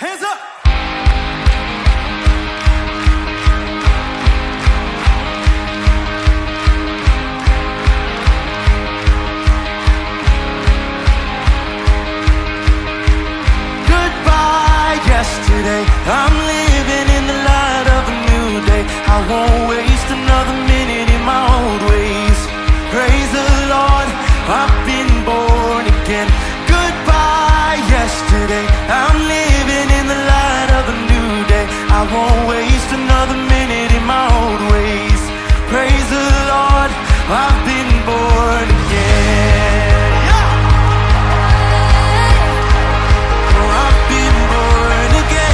Hands up! Goodbye yesterday, I'm living in the light of a new day. I won't waste another minute in my old ways. Praise the Lord, I've been born again. Goodbye yesterday, I'm living in the light of a new day. I won't waste another minute in my old ways. Praise the Lord, I've been born again. Oh, I've been born again.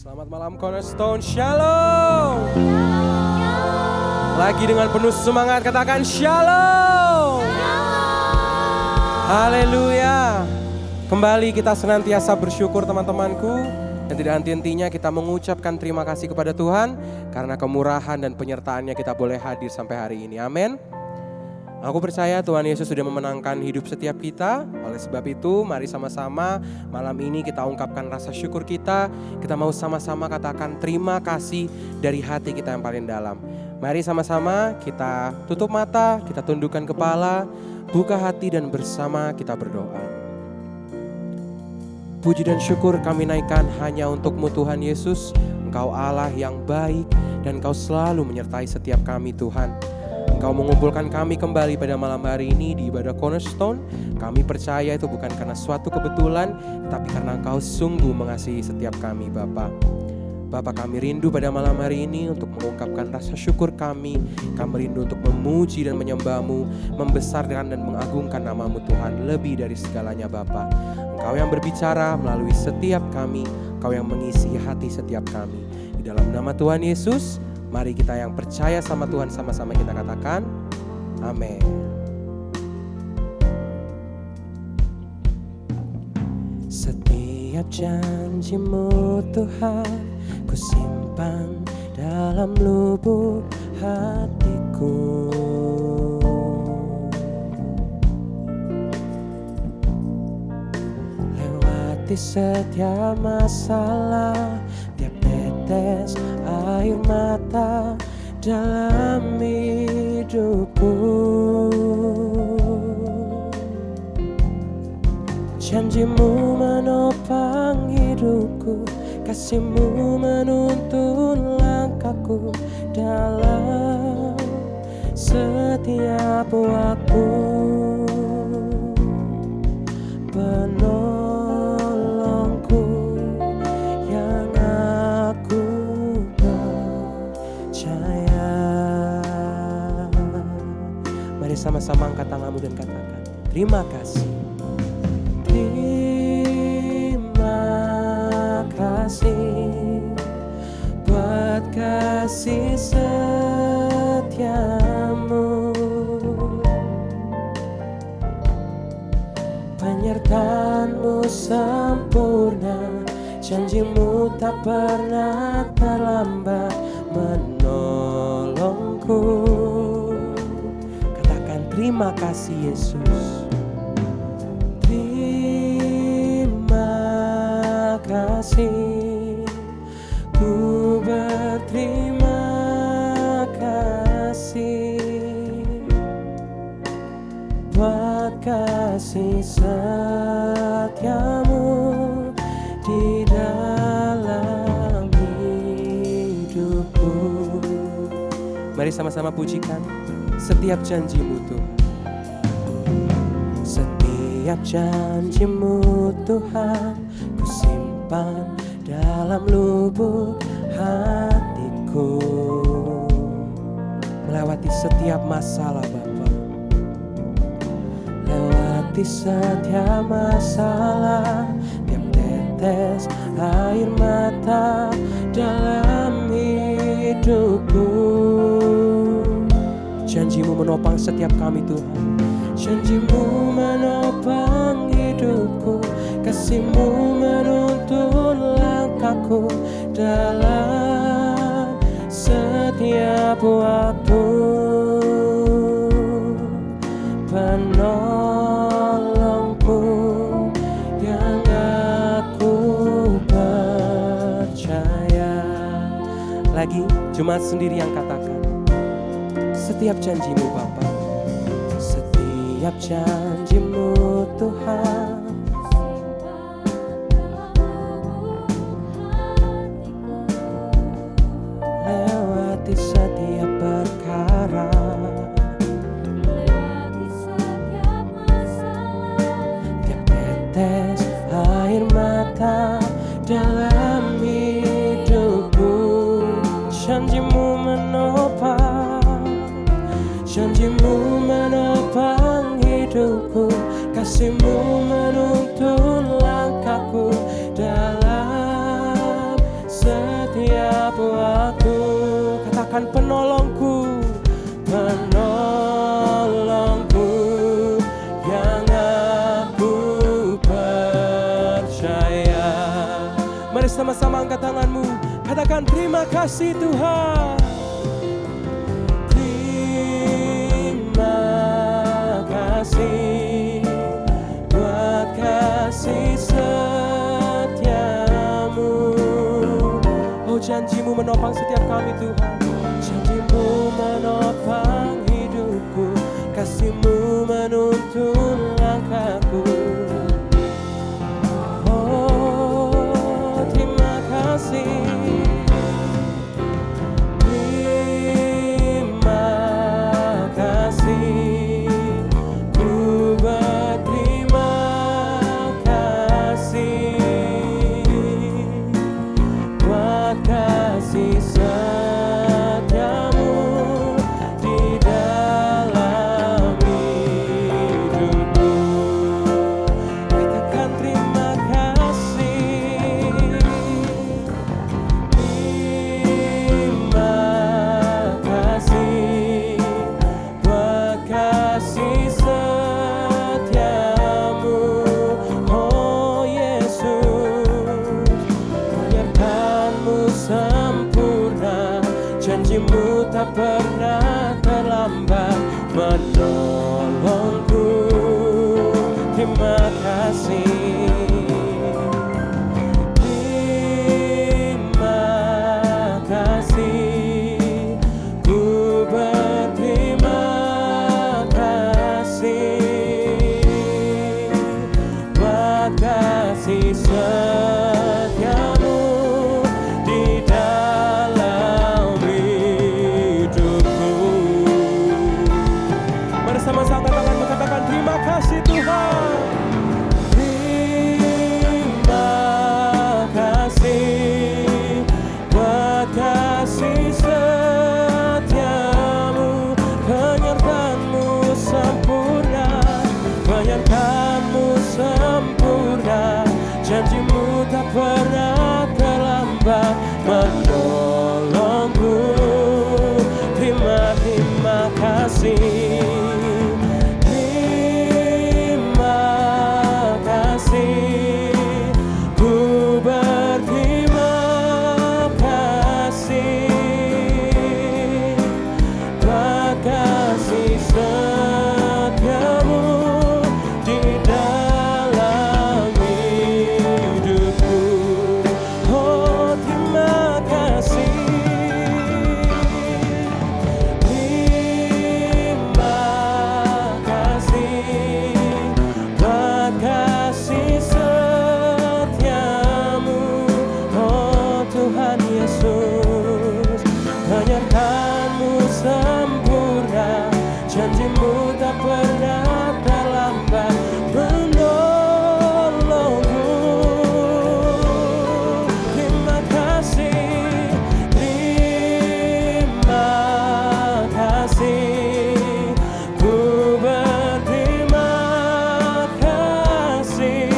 Selamat malam Cornerstone, Shalom. Lagi dengan penuh semangat katakan Shalom. Haleluya. Kembali kita senantiasa bersyukur teman-temanku. Dan tidak henti-hentinya kita mengucapkan terima kasih kepada Tuhan. Karena kemurahan dan penyertaannya kita boleh hadir sampai hari ini. Amin. Aku percaya Tuhan Yesus sudah memenangkan hidup setiap kita. Oleh sebab itu mari sama-sama malam ini kita ungkapkan rasa syukur kita. Kita mau sama-sama katakan terima kasih dari hati kita yang paling dalam. Mari sama-sama kita tutup mata, kita tundukkan kepala, buka hati dan bersama kita berdoa. Puji dan syukur kami naikkan hanya untuk-Mu Tuhan Yesus. Engkau Allah yang baik dan Engkau selalu menyertai setiap kami Tuhan. Engkau mengumpulkan kami kembali pada malam hari ini di ibadah Cornerstone. Kami percaya itu bukan karena suatu kebetulan, tapi karena Engkau sungguh mengasihi setiap kami Bapa. Bapa, kami rindu pada malam hari ini untuk mengungkapkan rasa syukur kami. Kami rindu untuk memuji dan menyembah-Mu, membesarkan dan mengagungkan nama-Mu Tuhan lebih dari segalanya Bapa. Engkau yang berbicara melalui setiap kami, Engkau yang mengisi hati setiap kami. Di dalam nama Tuhan Yesus, mari kita yang percaya sama Tuhan sama-sama kita katakan, amin. Setiap janji-Mu Tuhan, ku simpan dalam lubuk hatiku. Lewati setiap masalah, tiap tetes air mata dalam hidupku. Janji-Mu menopang hidupku, kasih-Mu menuntun langkahku dalam setiap waktu. Penolongku yang aku percaya. Mari sama-sama angkat tanganmu dan katakan terima kasih. Terima kasih buat kasih setiamu, penyertaan-Mu sempurna, janji-Mu tak pernah terlambat menolongku. Katakan terima kasih Yesus. Terima kasih, ku berterima kasih buat kasih setiamu di dalam hidupku. Mari sama-sama pujikan setiap janji-Mu Tuhan. Setiap janji-Mu Tuhan, ku simpan dalam lubuk hatiku. Melewati setiap masalah Bapa, lewati setiap masalah, tiap tetes air mata dalam hidupku. Janji-Mu menopang setiap kami Tuhan. Janji-Mu menopang hidupku, kasih-Mu menuntun langkahku dalam setiap waktu. Penolongku yang aku percaya. Lagi cuma sendiri yang katakan setiap janji-Mu Bapa, setiap janji-Mu Tuhan, lewati setiap perkara, lewati setiap masalah, tiap tetes air mata dalam hidupku. Janji-Mu menopang, janji-Mu menopang hidupku, kasih-Mu menuntun langkahku dalam sama-sama angkat tanganmu, katakan terima kasih Tuhan. Terima kasih buat kasih setiamu. Oh, janjimu menopang setiap kami Tuhan. Janjimu menopang hidupku, kasihmu menuntun langkahku. Terima kasih, ku berterima kasih buat kasih setiamu di dalam hidupku. Katakan terima kasih. Terima kasih buat kasih setiamu, oh Yesus. Biarkanmu sempurna, janjimu tak pernah terlambat menolongku. Terima kasih. Terima kasih, ku berterima kasih buat kasih setiamu di dalam hidupku. Mari sama-sama tanganmu, katakan terima kasih Tuhan. Terima kasih buat kasih setiamu, penyertaanmu sempurna, penyertaanmu sempurna, janjimu tak pernah terlambat menolongku. Terima kasih. Terima kasih, ku berterima kasih buat kasih setiamu di dalam hidupku. Oh, terima kasih. Terima kasih buat kasih setiamu, oh Tuhan Yesus. Penyertaanmu sempurna, janjimu tak pernah terlambat menolongku. Terima kasih. Terima kasih, ku berterima kasih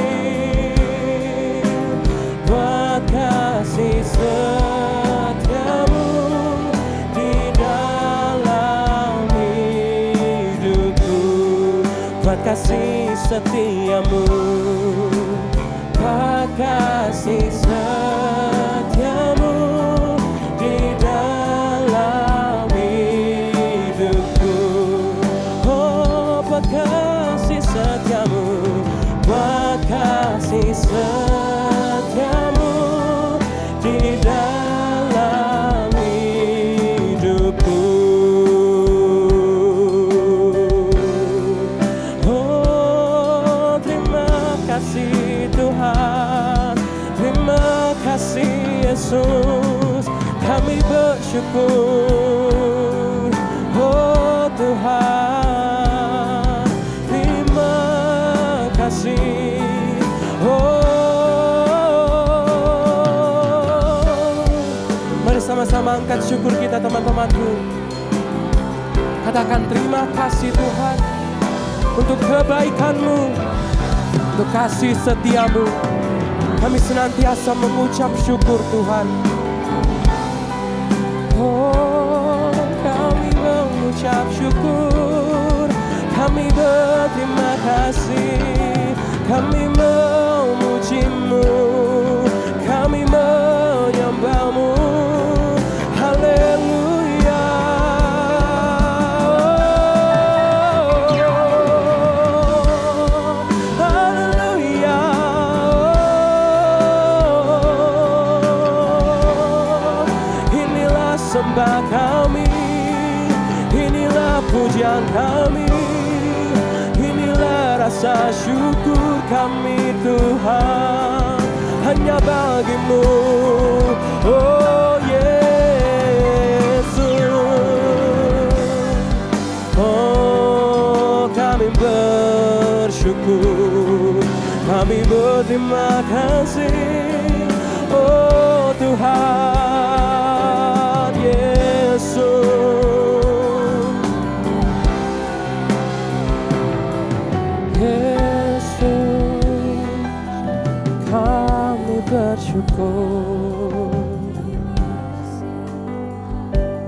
buat kasih setiamu di dalam hidupku. Buat kasih setiamu, buat kasih setiamu di dalam hidupku. Oh, buat kasih setiamu, buat kasih setiamu di dalam hidupku. Oh, terima kasih Tuhan, terima kasih Yesus, kami bersyukur. Oh Tuhan, terima kasih. Mari sama-sama angkat syukur kita teman-temanku. Katakan terima kasih Tuhan untuk kebaikan-Mu, untuk kasih setia-Mu. Kami senantiasa mengucap syukur Tuhan. Oh, kami mengucap syukur, kami berterima kasih, kami memuji-Mu, kami kami. Inilah rasa syukur kami Tuhan, hanya bagimu, oh Yesus. Oh, kami bersyukur, kami berterima kasih, oh Tuhan Yesus. Yesus, kami bersyukur.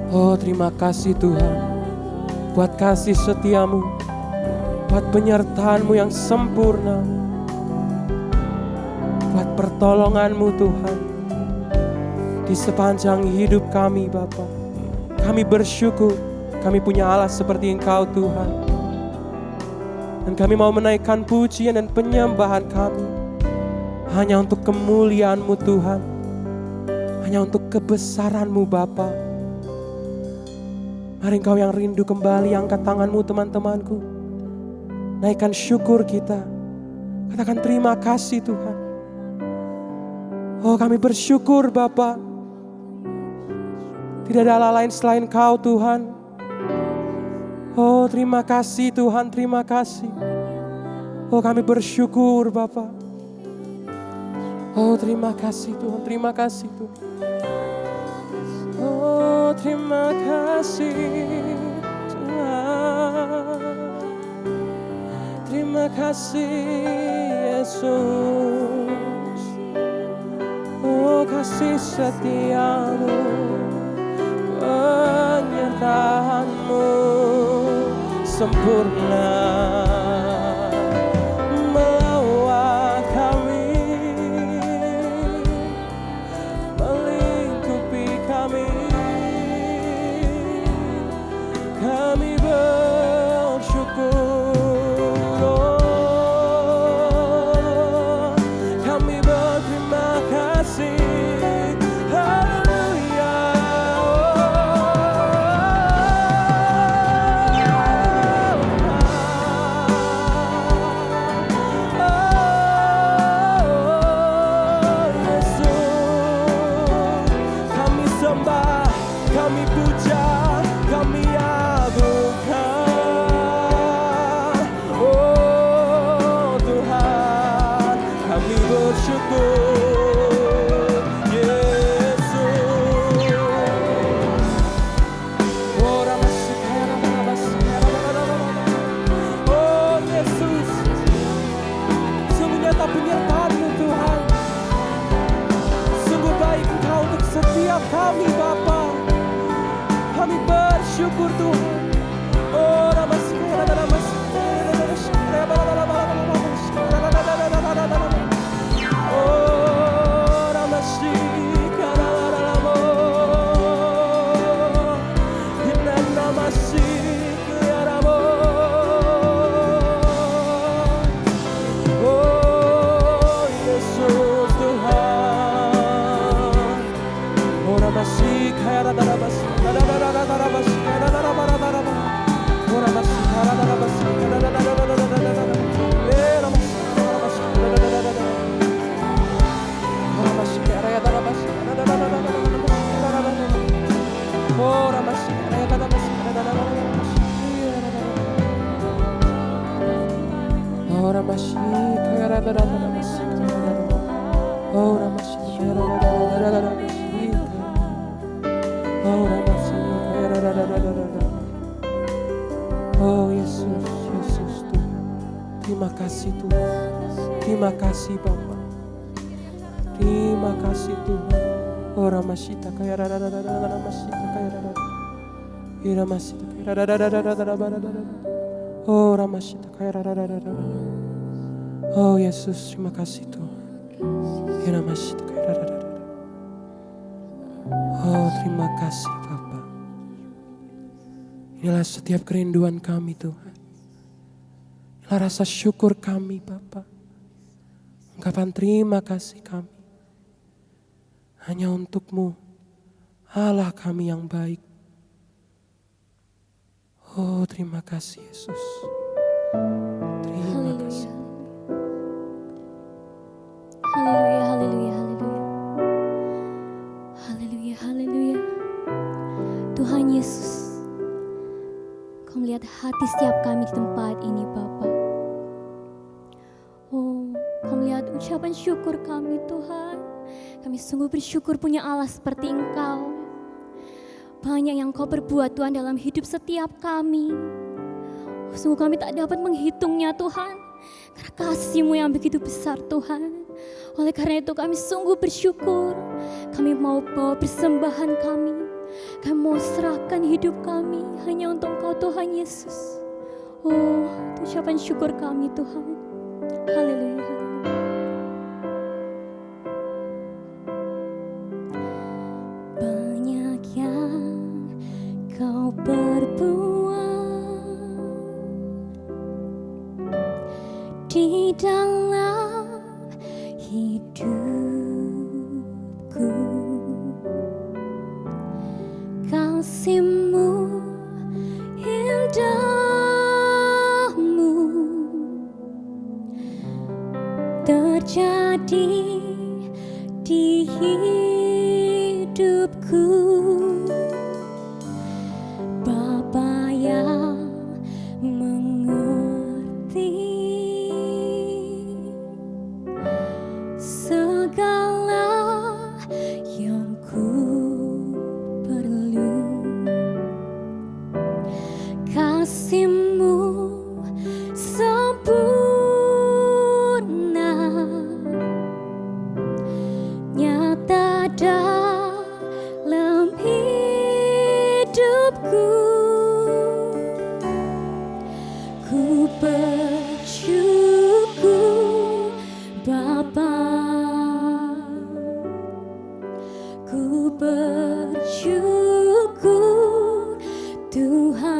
Oh, terima kasih Tuhan buat kasih setiamu, buat penyertaanmu yang sempurna, buat pertolonganmu Tuhan di sepanjang hidup kami Bapa. Kami bersyukur kami punya Allah seperti Engkau Tuhan, dan kami mau menaikkan pujian dan penyembahan kami hanya untuk kemuliaan-Mu Tuhan, hanya untuk kebesaran-Mu Bapa. Mari Engkau yang rindu kembali, angkat tanganmu teman-temanku, naikkan syukur kita, katakan terima kasih Tuhan. Oh, kami bersyukur Bapa, tidak ada Allah lain selain Kau Tuhan. Oh, terima kasih Tuhan, terima kasih. Oh, kami bersyukur Bapa. Oh, terima kasih Tuhan, terima kasih Tuhan. Oh, terima kasih Tuhan. Terima kasih Yesus. Oh, kasih setiamu, penyertaanmu sempurna melawat kami, melingkupi kami. Kami bersyukur, oh, kami berterima kasih. Haleluya. Oh, Yesus, kami sembah, kami puja, kami agungkan. Oh Tuhan, kami bersyukur. Yesus, oh oh Yesus, sungguh nyata penyertaan-Mu Tuhan, sungguh baik Engkau untuk setiap kami Bapa. Kami bersyukur Tuhan. Oh, Yesus Tuhan. Oh, Ramasih kaya oh Yesus, Yesus Tuhan. Terima kasih Tuhan. Terima kasih Bapa. Terima kasih Tuhan. Oh Ramasita kaya Ramasita kaya Ramasita kaya oh Ramasita kaya oh Yesus, terima kasih Tuhan. Ramasita kaya oh terima kasih Bapa. Inilah setiap kerinduan kami Tuhan. Inilah rasa syukur kami Bapa. Ungkapan terima kasih kami hanya untuk-Mu, Allah kami yang baik. Oh, terima kasih Yesus. Terima kasih. Haleluya, haleluya, haleluya. Haleluya, haleluya. Tuhan Yesus, Kau melihat hati setiap kami di tempat ini, Bapa. Oh, Kau melihat ucapan syukur kami, Tuhan. Kami sungguh bersyukur punya Allah seperti Engkau. Banyak yang Kau perbuat, Tuhan, dalam hidup setiap kami. Sungguh kami tak dapat menghitungnya, Tuhan, karena kasih-Mu yang begitu besar, Tuhan. Oleh karena itu kami sungguh bersyukur. Kami mau bawa persembahan kami. Kami mau serahkan hidup kami hanya untuk Engkau, Tuhan Yesus. Oh, ucapan syukur kami, Tuhan. Haleluya, haleluya. Banyak yang Kau perbuat di dalam hidupku. Kasih-Mu, indahmu terjadi di hidupku. Bapa yang mengerti segala yang ku perlu. Kasih-Mu sempurna, nyata dalam hidupku. Ku bersyukur, Bapa. Ku bersyukur, Tuhan,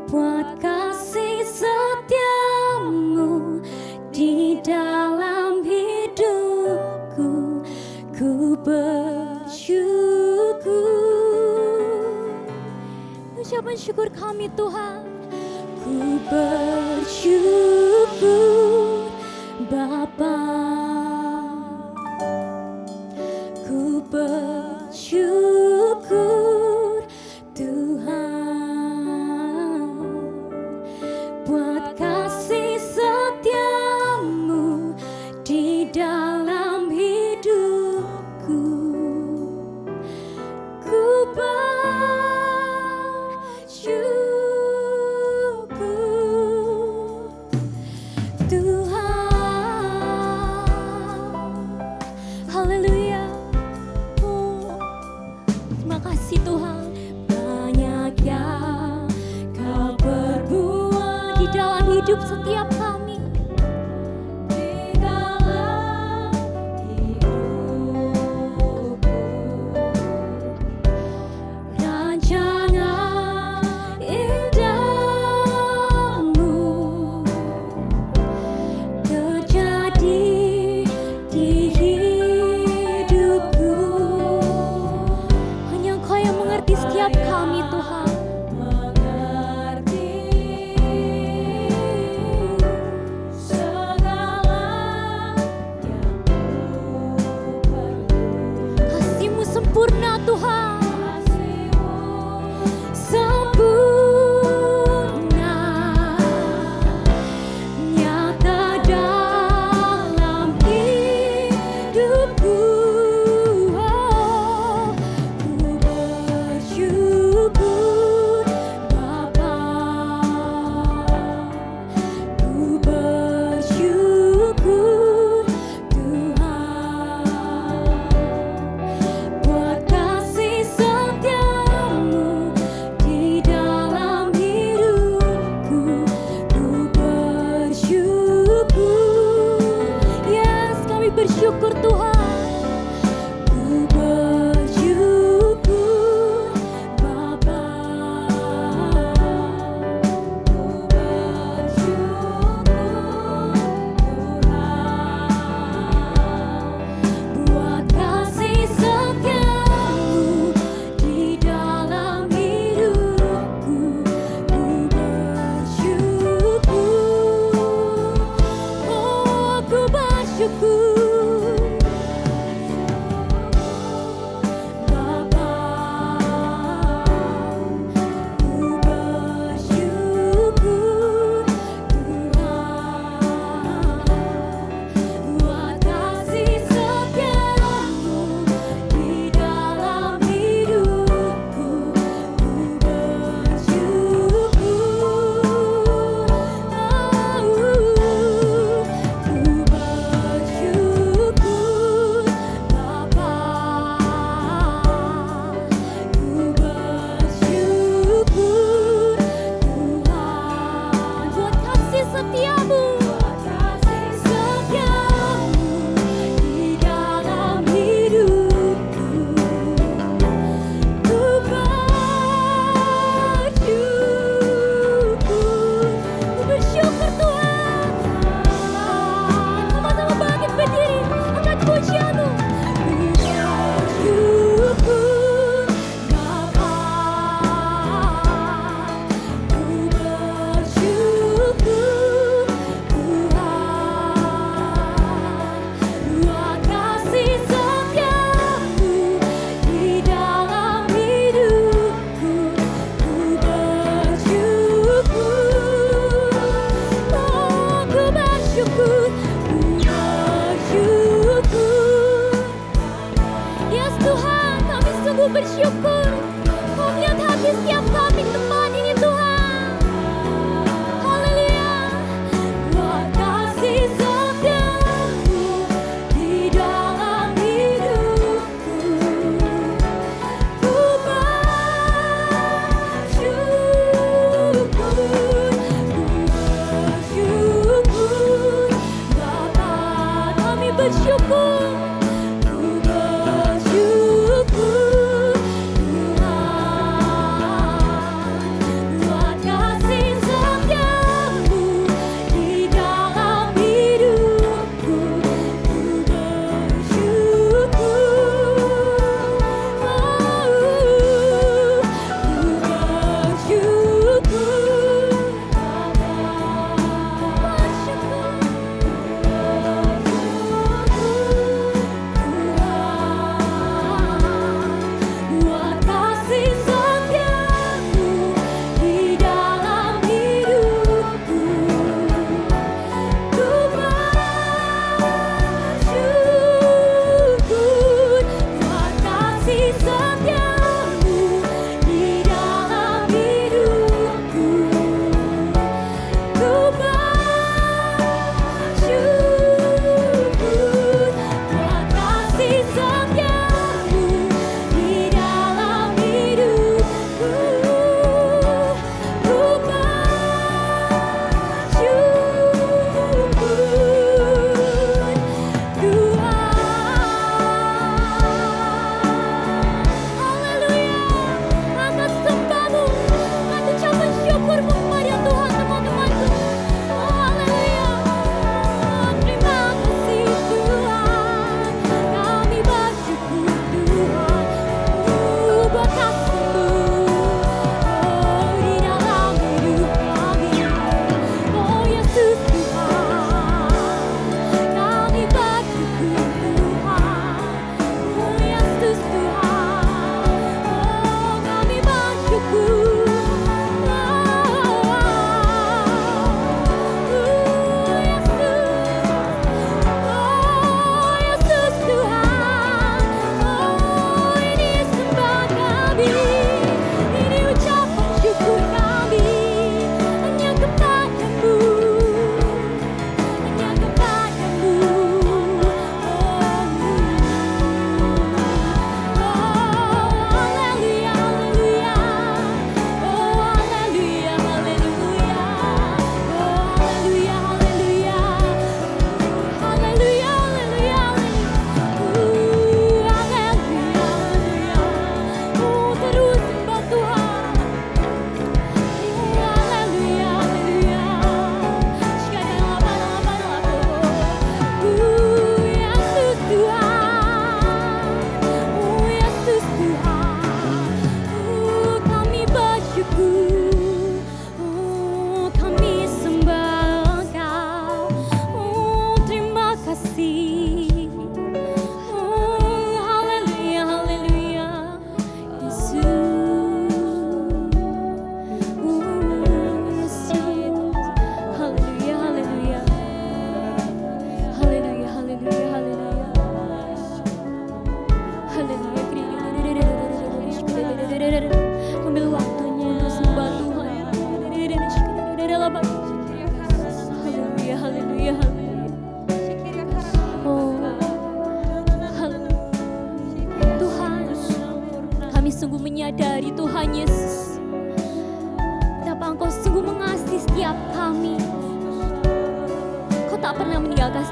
buat kasih setia-Mu di dalam hidupku. Ku bersyukur. Ucapan syukur kami, Tuhan. Ku bersyukur, Bapa. Ku bersyukur, Tuhan, buat kasih setia-Mu di dalam hidupku. Ku bersyukur, Tuhan. Haleluya. Terima kasih, Tuhan. Banyak yang Kau perbuat di dalam hidup setiap kami. Di dalam hidupku. Rancangan indahmu terjadi di hidupku. Hanya Engkau yang mengerti setiap kami, Tuhan.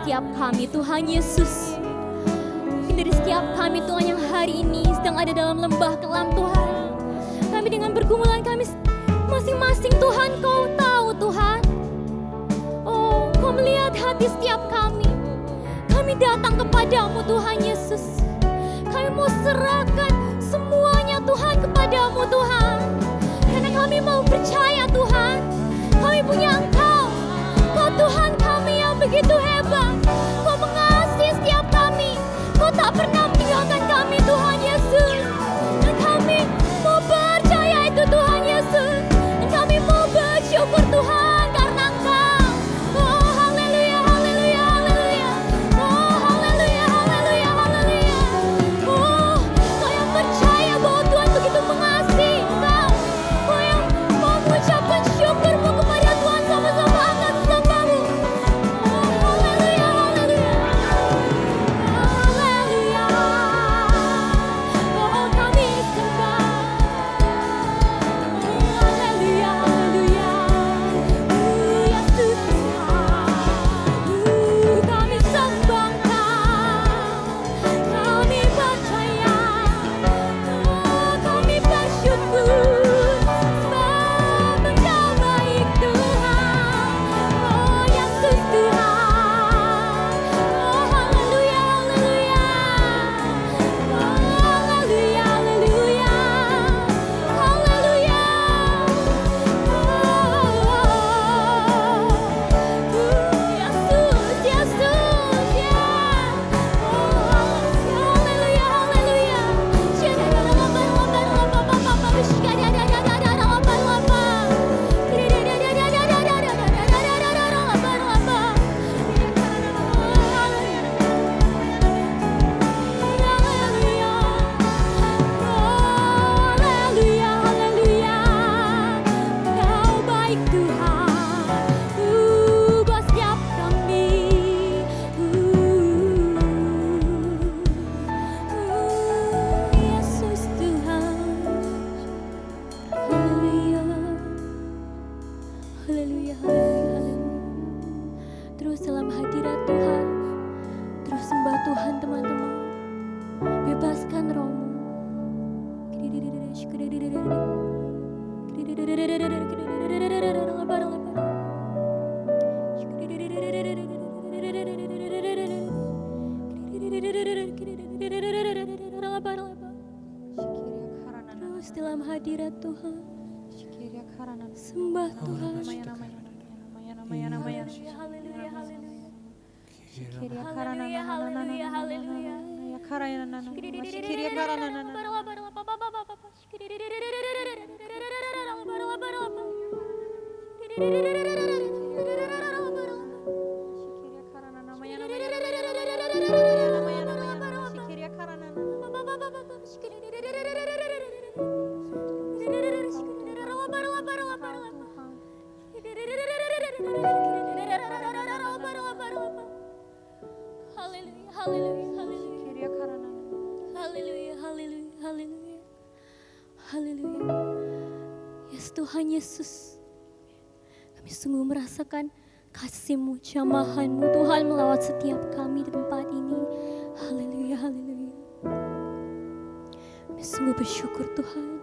setiap kami Tuhan Yesus. Mungkin dari setiap kami Tuhan yang hari ini sedang ada dalam lembah kelam Tuhan. Kami dengan pergumulan kami masing-masing Tuhan, Kau tahu Tuhan. Oh, Kau melihat hati setiap kami. Kami datang kepadamu Tuhan Yesus. Kami mau serahkan semuanya Tuhan kepadamu Tuhan. Karena kami mau percaya Tuhan, kami punya Engkau. Kau Tuhan kami yang begitu hebat. Kau mengasihi setiap kami. Kau tak pernah meninggalkan kami Tuhan Yesus. Dan kami mau percaya itu Tuhan Yesus. Dan kami mau bersyukur Tuhan karena Engkau. Oh haleluya, haleluya, haleluya. Oh haleluya, haleluya, haleluya. Oh Kau yang percaya bahwa Tuhan begitu mengasihi Engkau. Kau yang mau mengucapkan syukurmu kepada Tuhan, sama-sama angkat sembahmu. Oh haleluya, haleluya. Haleluya. Oh kami sembah. Oh haleluya, haleluya. Yesus Tuhan. Kami sembah Engkau. Kami percaya. Oh kami bersyukur. Sebab Engkau baik Tuhan. Oh Yesus Tuhan. Oh haleluya, haleluya. Oh haleluya, haleluya. Haleluya. Yesus, Yesus, ya. Oh haleluya, haleluya. Haleluya, haleluya. Kau baik Tuhan, buat setiap kami. Yesus Tuhan. Haleluya. Haleluya, haleluya, haleluya. Terus dalam hadirat Tuhan, terus sembah Tuhan teman-teman. Bebaskan rohmu. Terus dalam hadirat Tuhan, sembah Tuhan. Haleluya, haleluya, haleluya. Haleluya, haleluya, haleluya. Haleluya, haleluya, haleluya. Haleluya, haleluya, haleluya. Haleluya. Yes Tuhan Yesus, kami sungguh merasakan kasih-Mu, jamahan-Mu Tuhan melawat setiap kami di tempat ini. Haleluya, haleluya. Kami sungguh bersyukur Tuhan.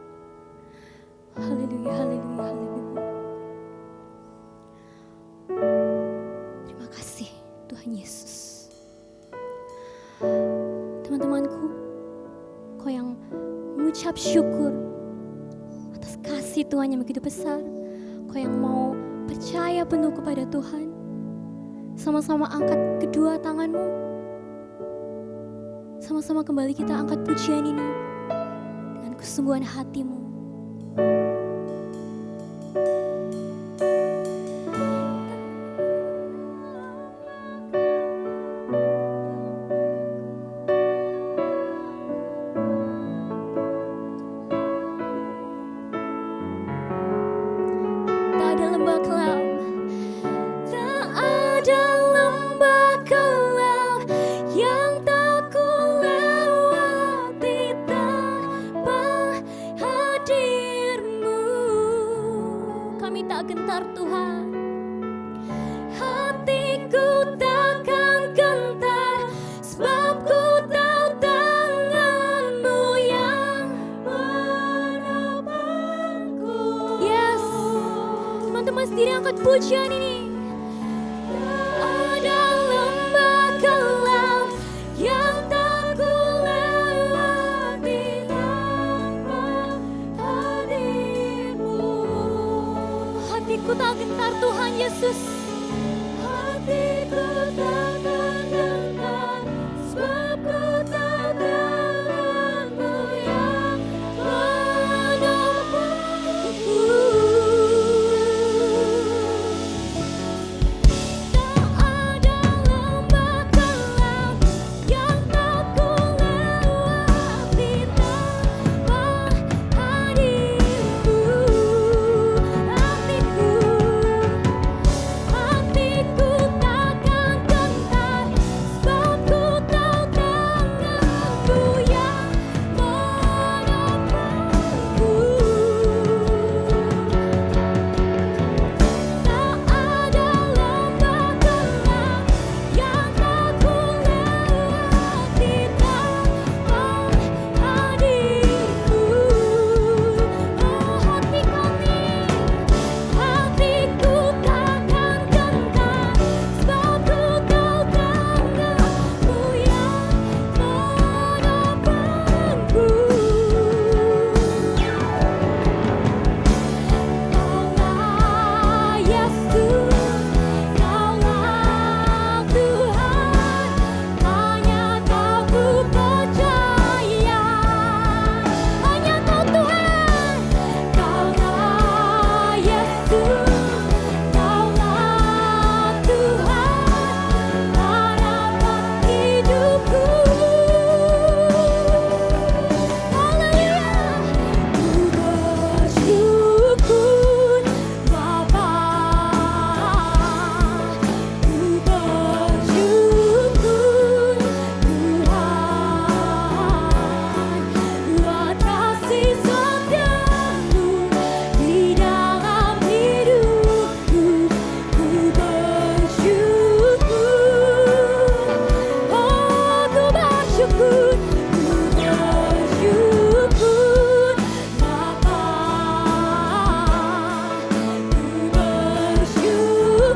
Haleluya, haleluya, haleluya. Terima kasih Tuhan Yesus. Teman-temanku, kau yang mengucap syukur atas kasih Tuhan yang begitu besar, kau yang mau percaya penuh kepada Tuhan, sama-sama angkat kedua tanganmu. Sama-sama kembali kita angkat pujian ini dengan kesungguhan hatimu. Tak ada lembah kelam, tak ada lembah kelam yang tak ku lewati tanpa hadir-Mu. Kami tak gentar Tuhan, hatiku takkan sendiri angkat pujian ini. Ada lembah gelap yang tak ku lewati tanpa hadir-Mu. Hatiku tak gentar Tuhan Yesus. Hatiku takkan gentar, sebab ku tahu tangan-Mu yang menopangku. Tak ada lembah gelap yang tak ku lewati tanpa hadir-Mu. Hatiku takkan gentar, sebab ku tahu tangan-Mu yang menopangku. Tak ada lembah gelap yang tak ku lewati tanpa hadir-Mu. Oh hati kami, hatiku takkan gentar, sebab ku tahu tangan-Mu yang menopangku. Kaulah Yesus, Kaulah Tuhan, hanya Kau ku percaya, hanya Kau Tuhan. Kaulah Yesus, Kaulah Tuhan, harapan hidupku. Haleluya. Ku bersyukur Bapa, ku bersyukur Tuhan, buat kasih setia-Mu di dalam hidupku. Ku bersyukur, oh ku bersyukur, Bapa, ku bersyukur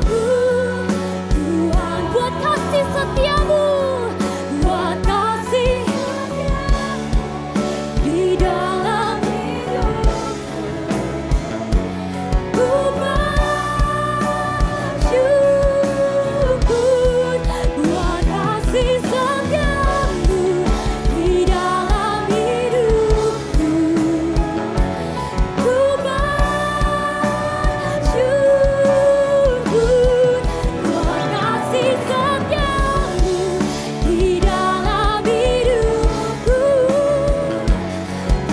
Tuhan, buat kasih setia-Mu, buat kasih di dalam hidupku. Ku bersyukur buat kasih setia-Mu di dalam hidupku. Ku bersyukur buat kasih setia-Mu di dalam hidupku.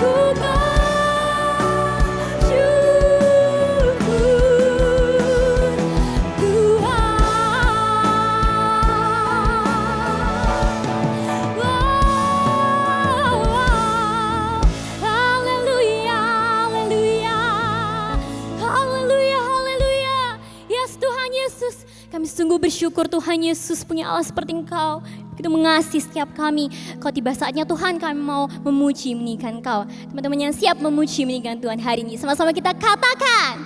Ku Haleluya, haleluya, haleluya, haleluya. Yes Tuhan Yesus, kami sungguh bersyukur Tuhan Yesus punya Allah seperti Engkau. Begitu mengasihi setiap kami. Kau tiba saatnya Tuhan kami mau memuji meninggikan Engkau. Teman-teman yang siap memuji meninggikan Tuhan hari ini, sama-sama kita katakan.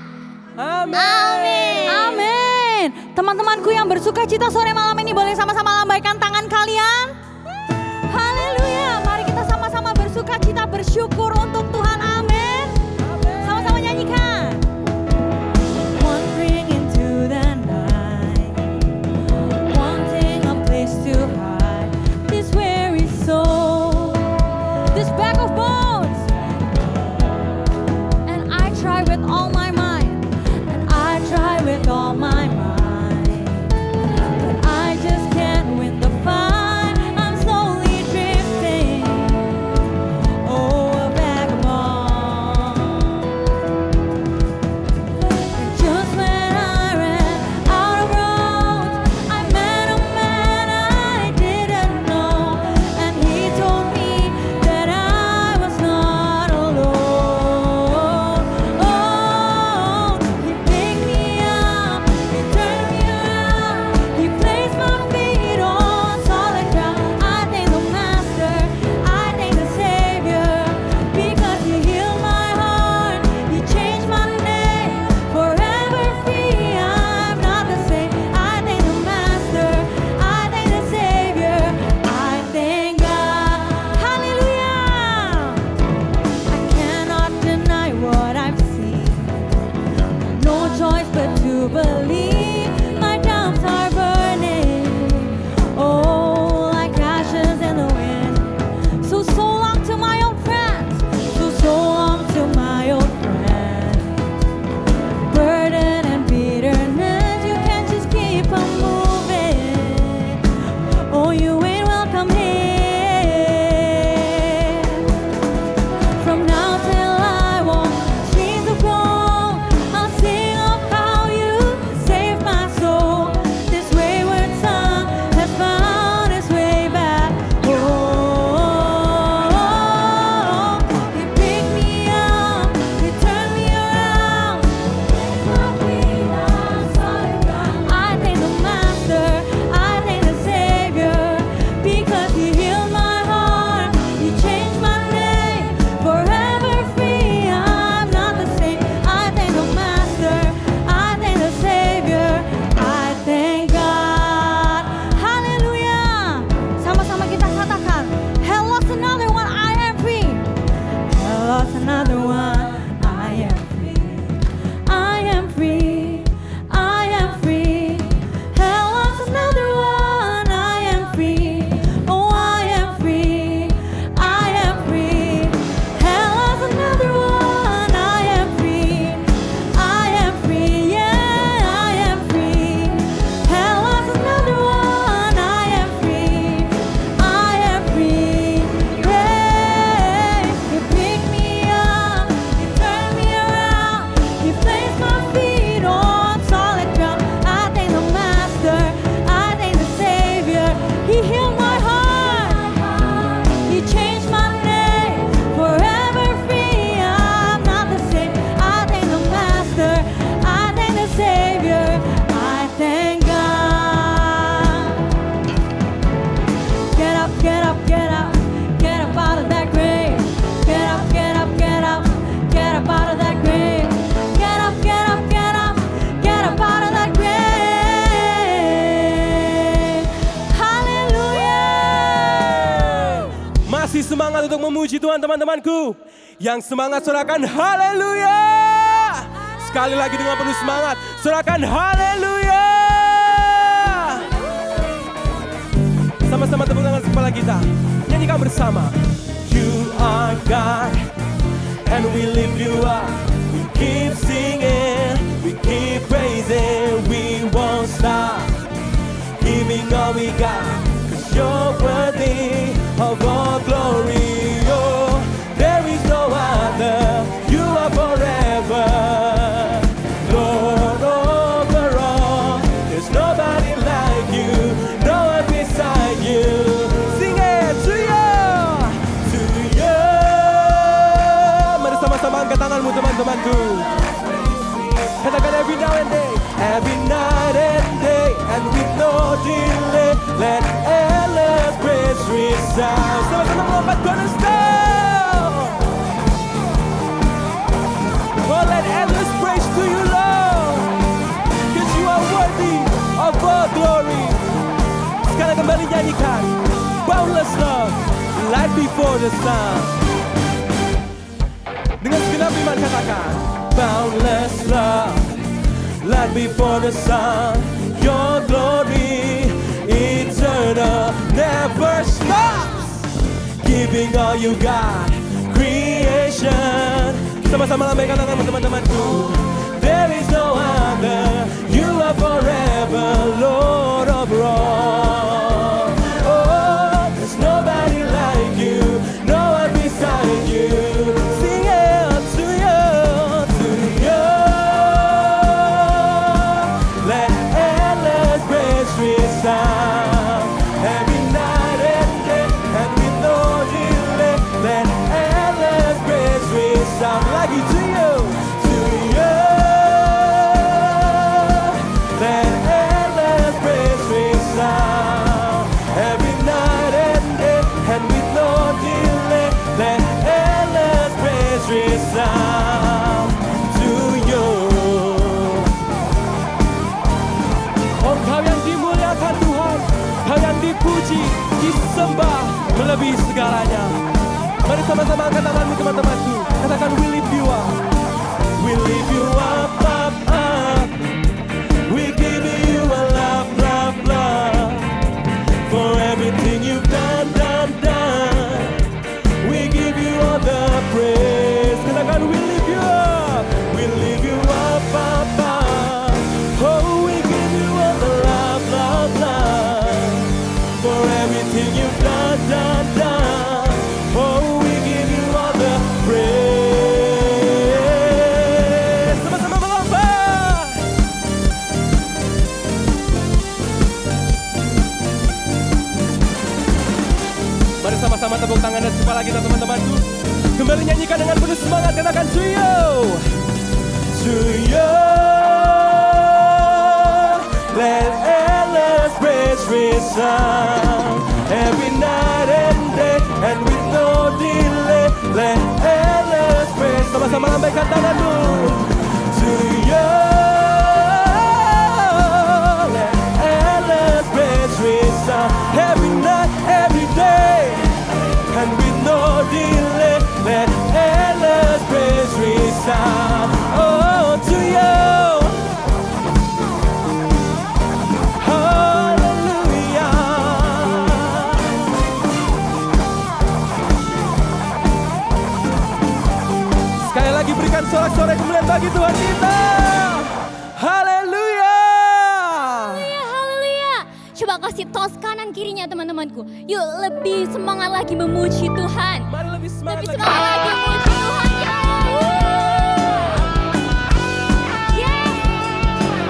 Amin. Amin. Teman-temanku yang bersuka cita sore malam ini boleh sama-sama lambaikan tangan kalian. Haleluya. Mari kita sama-sama bersuka cita bersyukur untuk Tuhan. Amin. Sama-sama nyanyikan. Wandering into the night, wanting a place to hide this weary soul, this bag of bones. And I try with all my mind, and I try with all my mind, but I just can't win the fight. I'm slowly drifting, oh a vagabond. semangat untuk memuji Tuhan teman-temanku? Yang semangat sorakan haleluya. Sekali lagi dengan penuh semangat, sorakan haleluya. Sama-sama tepuk tangan kepala kita. Nyanyikan bersama. You are God and we lift you up. We keep singing, we keep praising, we won't stop giving all we got, 'cause you're worthy of all glory. Oh, there is no other, you are forever Lord over all. There's nobody like you, no one beside you. Sing it to you, to you. Mari sama-sama angkat tanganmu teman-temanku. Katakan every now and day, every night and day, and with no delay, let endless praise resound. Sama-sama melompat cornerstone. Oh, let endless praise to you, Lord, 'cause you are worthy of all glory. Sekarang kembali nyanyikan boundless love, light before the sun. Dengan segenap iman katakan boundless love, light before the sun. Your glory eternal never stops, giving all you got, creation. Sama-sama lambaikan tanganmu teman-temanku. There is no other, you are forever Lord over all. Oh, there's nobody like you, no one beside you. Sing it to you, to you. Let endless praise resound every night and day, and with no delay. Let endless praise resound. Lagi to you, to you. Let endless praise resound every night and day, and with no delay. Let endless praise resound to you. Oh, Kau yang dimuliakan Tuhan, Kau yang dipuji, disembah melebihi segalanya. Mari sama-sama angkat tanganmu teman-temanku. Katakan we lift you up, we lift you up, up, up. We give you a love, love, love, for everything you've done, done, done. We give you all the praise. Katakan we lift you up, we lift you up, up, up. Oh, we give you all the love, love, love, for everything you've done, done, done. Oh, we give you all the praise. Sama-sama melompat. Mari sama-sama tepuk tangan dan kepala kita teman-temanku. Kembali nyanyikan dengan penuh semangat. Katakan to you, to you. Let endless praise resound every night and day, and with no delay. Let endless praise. Sama-sama lambaikan tanganmu. To you. Let endless praise resound every night, every day, and with no delay. Let endless praise resound. Oh, to you. Sekali lagi berikan sorak-sorai kemuliaan bagi Tuhan kita. Haleluya. Haleluya, haleluya. Coba kasih tos kanan kirinya teman-temanku. Yuk lebih semangat lagi memuji Tuhan. Mari lebih semangat Lebih lagi. semangat lagi memuji Tuhan ya. Yes.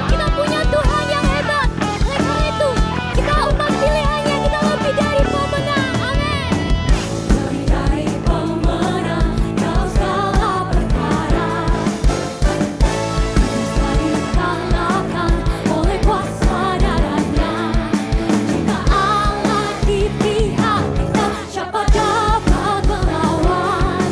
Kita punya Tuhan yang hebat. Oleh karena itu, kita umat pilihannya, kita lebih dari pemenang. Amin. Lebih dari pemenang, kau segala perkara. Bisa dikalahkan oleh kuasa darahnya. Jika Allah di pihak kita, siapa dapat melawan?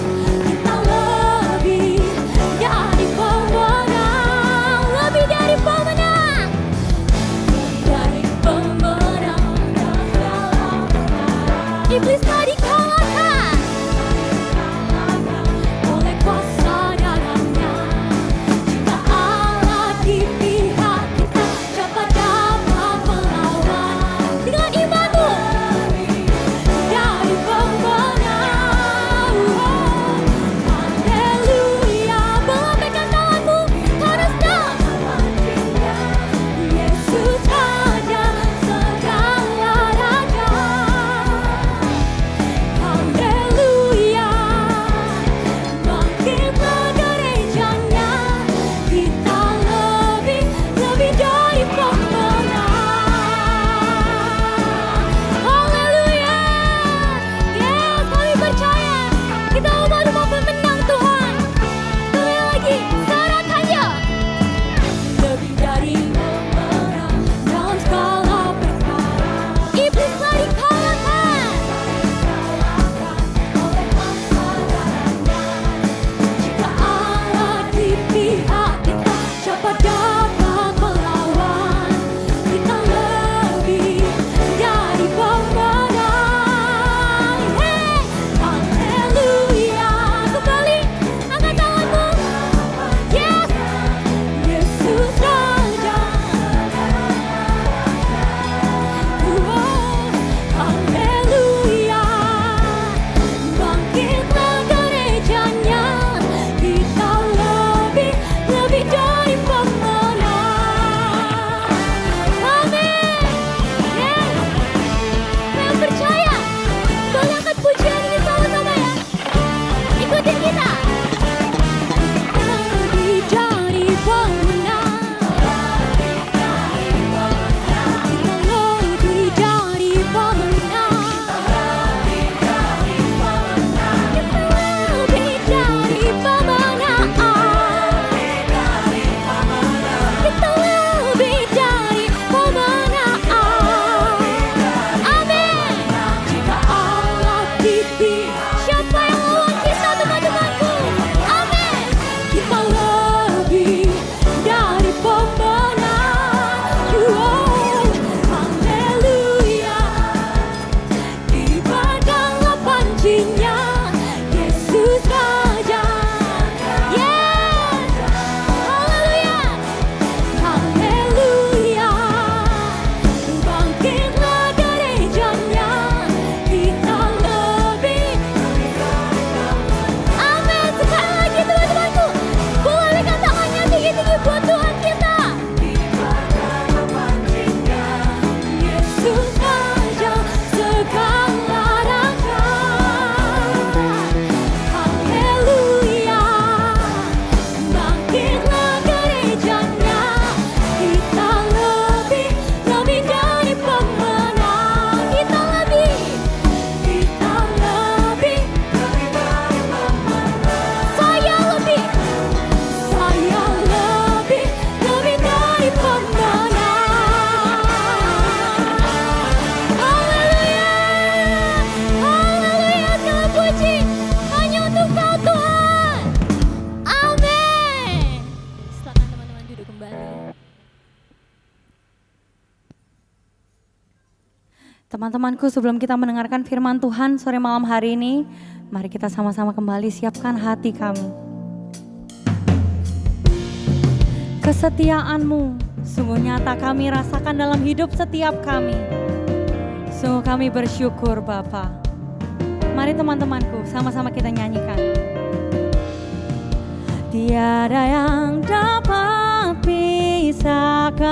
Teman-temanku, sebelum kita mendengarkan firman Tuhan sore malam hari ini, mari kita sama-sama kembali siapkan hati kami. Kesetiaan-Mu sungguh nyata kami rasakan dalam hidup setiap kami. Sungguh kami bersyukur Bapa. Mari teman-temanku, sama-sama kita nyanyikan. Tiada yang dapat pisahkan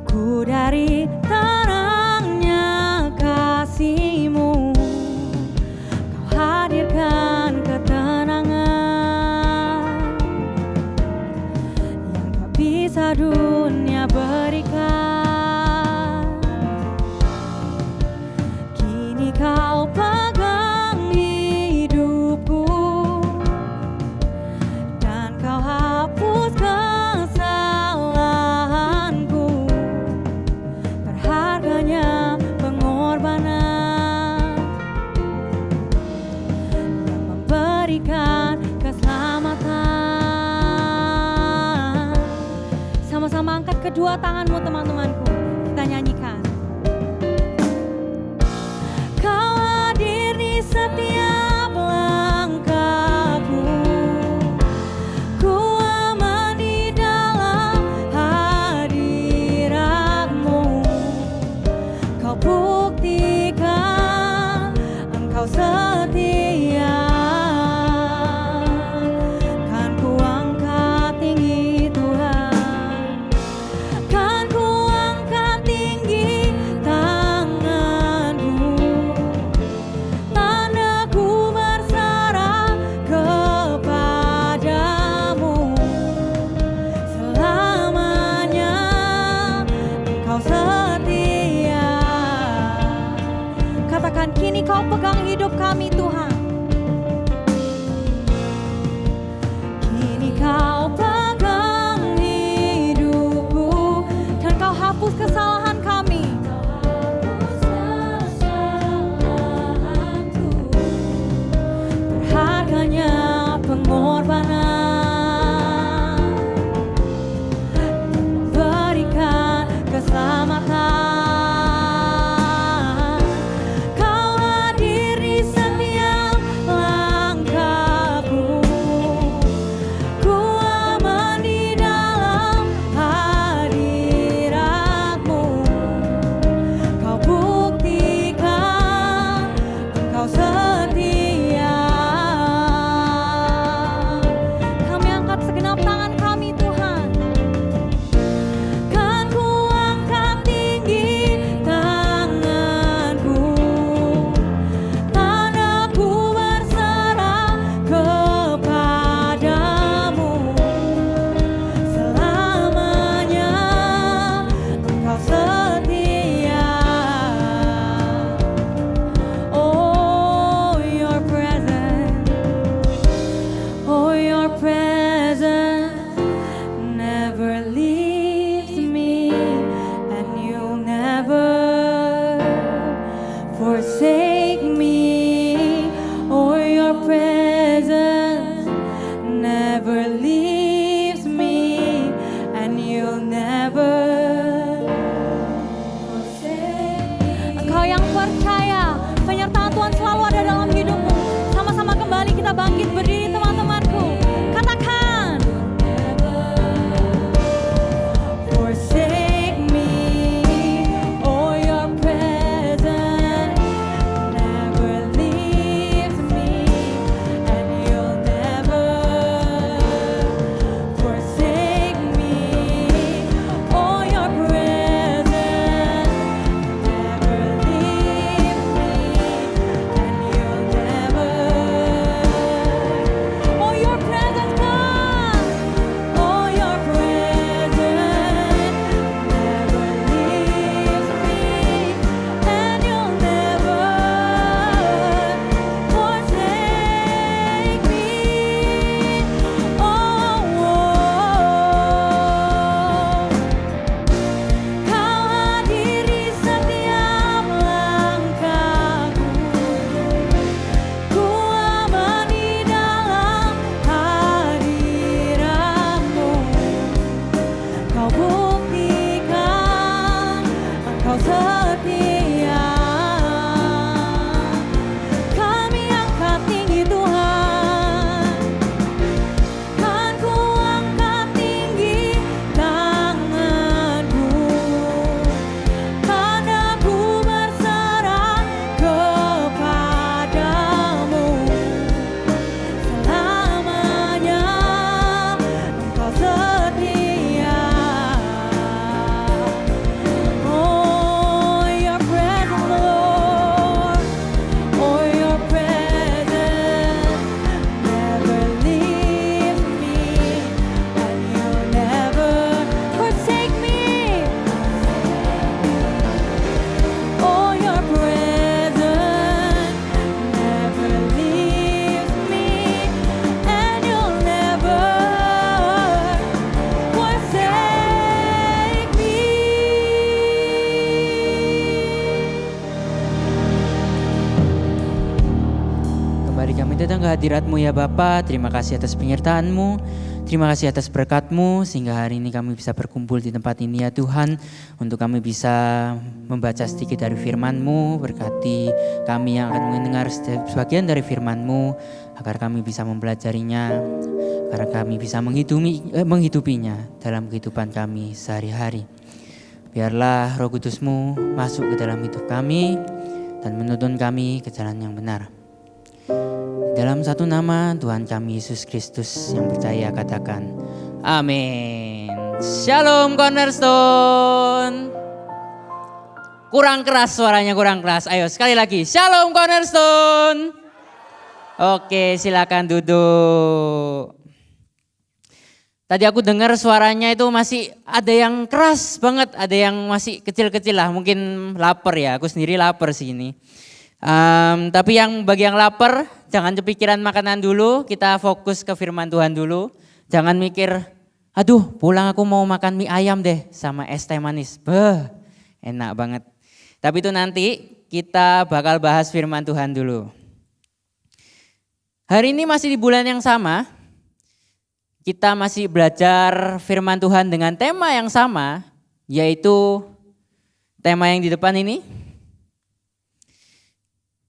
ku dari terangnya kasih-Mu. Kau hadirkan ketenangan yang tak bisa dunia berikan. Kini Kau pegang hidupku dan Kau hapus kesalahanku. Berharganya pengorbanan yang memberikan keselamatan. Sama-sama angkat kedua tanganmu teman-temanku, kita nyanyikan. Kau hadir di setiap langkahku, ku aman di dalam hadirat-Mu. Kau buktikan Engkau setia, kan ku angkat tinggi Tuhan, kan ku angkat tinggi datang ke hadirat-Mu ya Bapa. Terima kasih atas penyertaan-Mu. Terima kasih atas berkat-Mu sehingga hari ini kami bisa berkumpul di tempat ini ya Tuhan. Untuk kami bisa membaca sedikit dari firman-Mu. Berkati kami yang akan mendengar sebagian dari firman-Mu. Agar kami bisa mempelajarinya. Agar kami bisa menghidupinya dalam kehidupan kami sehari-hari. Biarlah Roh Kudus-Mu masuk ke dalam hidup kami. Dan menuntun kami ke jalan yang benar. Dalam satu nama Tuhan kami Yesus Kristus yang percaya katakan amin. Shalom Cornerstone. Kurang keras suaranya, kurang keras. Ayo sekali lagi. Shalom Cornerstone. Oke, silakan duduk. Tadi aku dengar suaranya itu masih ada yang keras banget, ada yang masih kecil-kecil lah. Mungkin lapar ya, aku sendiri lapar sih ini. Tapi bagi yang lapar, jangan kepikiran makanan dulu, kita fokus ke firman Tuhan dulu. Jangan mikir, aduh pulang aku mau makan mie ayam deh sama es teh manis. Enak banget. Tapi itu nanti kita bakal bahas firman Tuhan dulu. Hari ini masih di bulan yang sama, kita masih belajar firman Tuhan dengan tema yang sama, yaitu tema yang di depan ini.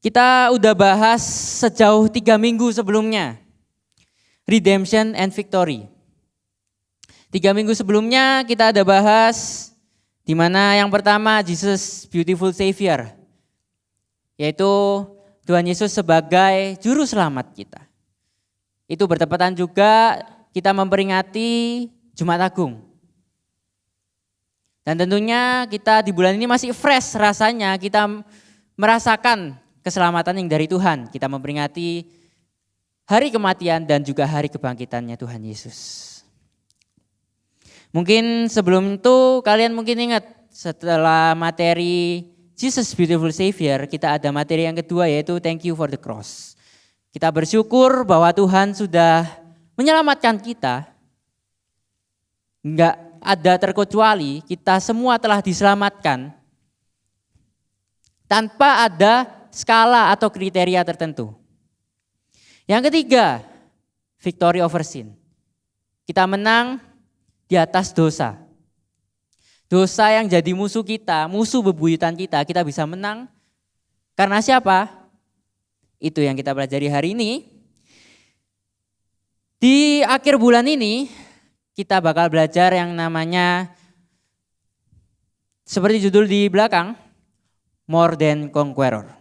Kita udah bahas sejauh 3 minggu sebelumnya. Redemption and Victory. 3 minggu sebelumnya kita ada bahas di mana yang pertama Jesus Beautiful Savior. Yaitu Tuhan Yesus sebagai juru selamat kita. Itu bertepatan juga kita memperingati Jumat Agung. Dan tentunya kita di bulan ini masih fresh rasanya kita merasakan keselamatan yang dari Tuhan. Kita memperingati hari kematian dan juga hari kebangkitannya Tuhan Yesus. Mungkin sebelum itu kalian mungkin ingat setelah materi Jesus Beautiful Savior, kita ada materi yang kedua yaitu Thank You for the Cross. Kita bersyukur bahwa Tuhan sudah menyelamatkan kita. Enggak ada terkecuali, kita semua telah diselamatkan tanpa ada skala atau kriteria tertentu. Yang ketiga, victory over sin. Kita menang di atas dosa. Dosa yang jadi musuh kita, musuh bebuyutan kita bisa menang. Karena siapa? Itu yang kita pelajari hari ini. Di akhir bulan ini, kita bakal belajar yang namanya, seperti judul di belakang, More Than Conqueror.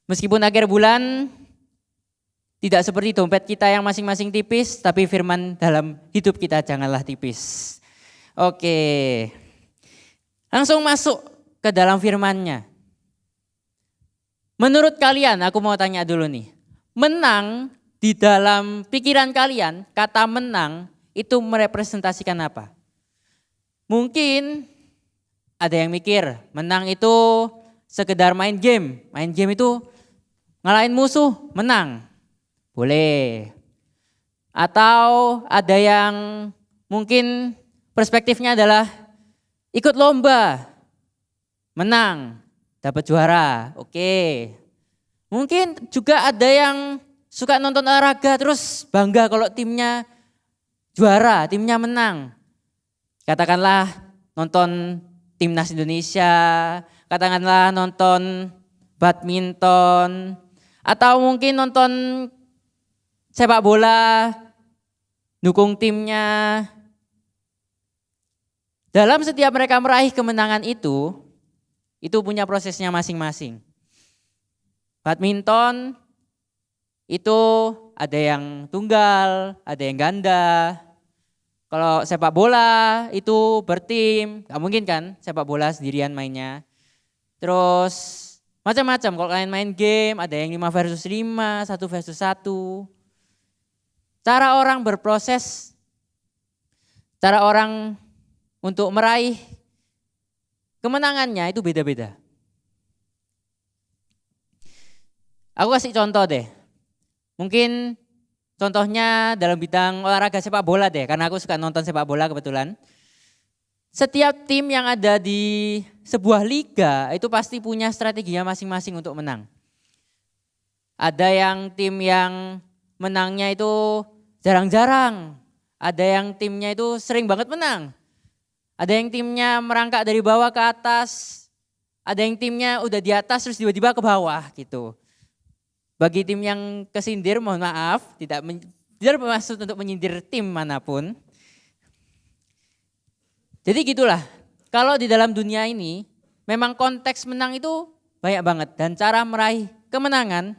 Meskipun akhir bulan tidak seperti dompet kita yang masing-masing tipis, tapi firman dalam hidup kita janganlah tipis. Oke, langsung masuk ke dalam firmannya. Menurut kalian, aku mau tanya dulu nih, menang di dalam pikiran kalian, kata menang itu merepresentasikan apa? Mungkin ada yang mikir, menang itu sekedar main game itu ngalahin musuh, menang. Boleh. Atau ada yang mungkin perspektifnya adalah ikut lomba, menang, dapat juara. Oke. Mungkin juga ada yang suka nonton olahraga terus bangga kalau timnya juara, timnya menang. Katakanlah nonton timnas Indonesia, katakanlah nonton badminton, atau mungkin nonton sepak bola, dukung timnya. Dalam setiap mereka meraih kemenangan itu punya prosesnya masing-masing. Badminton itu ada yang tunggal, ada yang ganda. Kalau sepak bola itu bertim, gak mungkin kan sepak bola sendirian mainnya. Terus macam-macam, kalau kalian main game ada yang 5 versus 5, 1 versus 1. Cara orang berproses, cara orang untuk meraih kemenangannya itu beda-beda. Aku kasih contoh deh. Mungkin contohnya dalam bidang olahraga sepak bola deh, karena aku suka nonton sepak bola kebetulan. Setiap tim yang ada di sebuah liga itu pasti punya strateginya masing-masing untuk menang. Ada yang tim yang menangnya itu jarang-jarang. Ada yang timnya itu sering banget menang. Ada yang timnya merangkak dari bawah ke atas. Ada yang timnya udah di atas terus tiba-tiba ke bawah gitu. Bagi tim yang kesindir mohon maaf, tidak bermaksud untuk menyindir tim manapun. Jadi gitulah, kalau di dalam dunia ini memang konteks menang itu banyak banget. Dan cara meraih kemenangan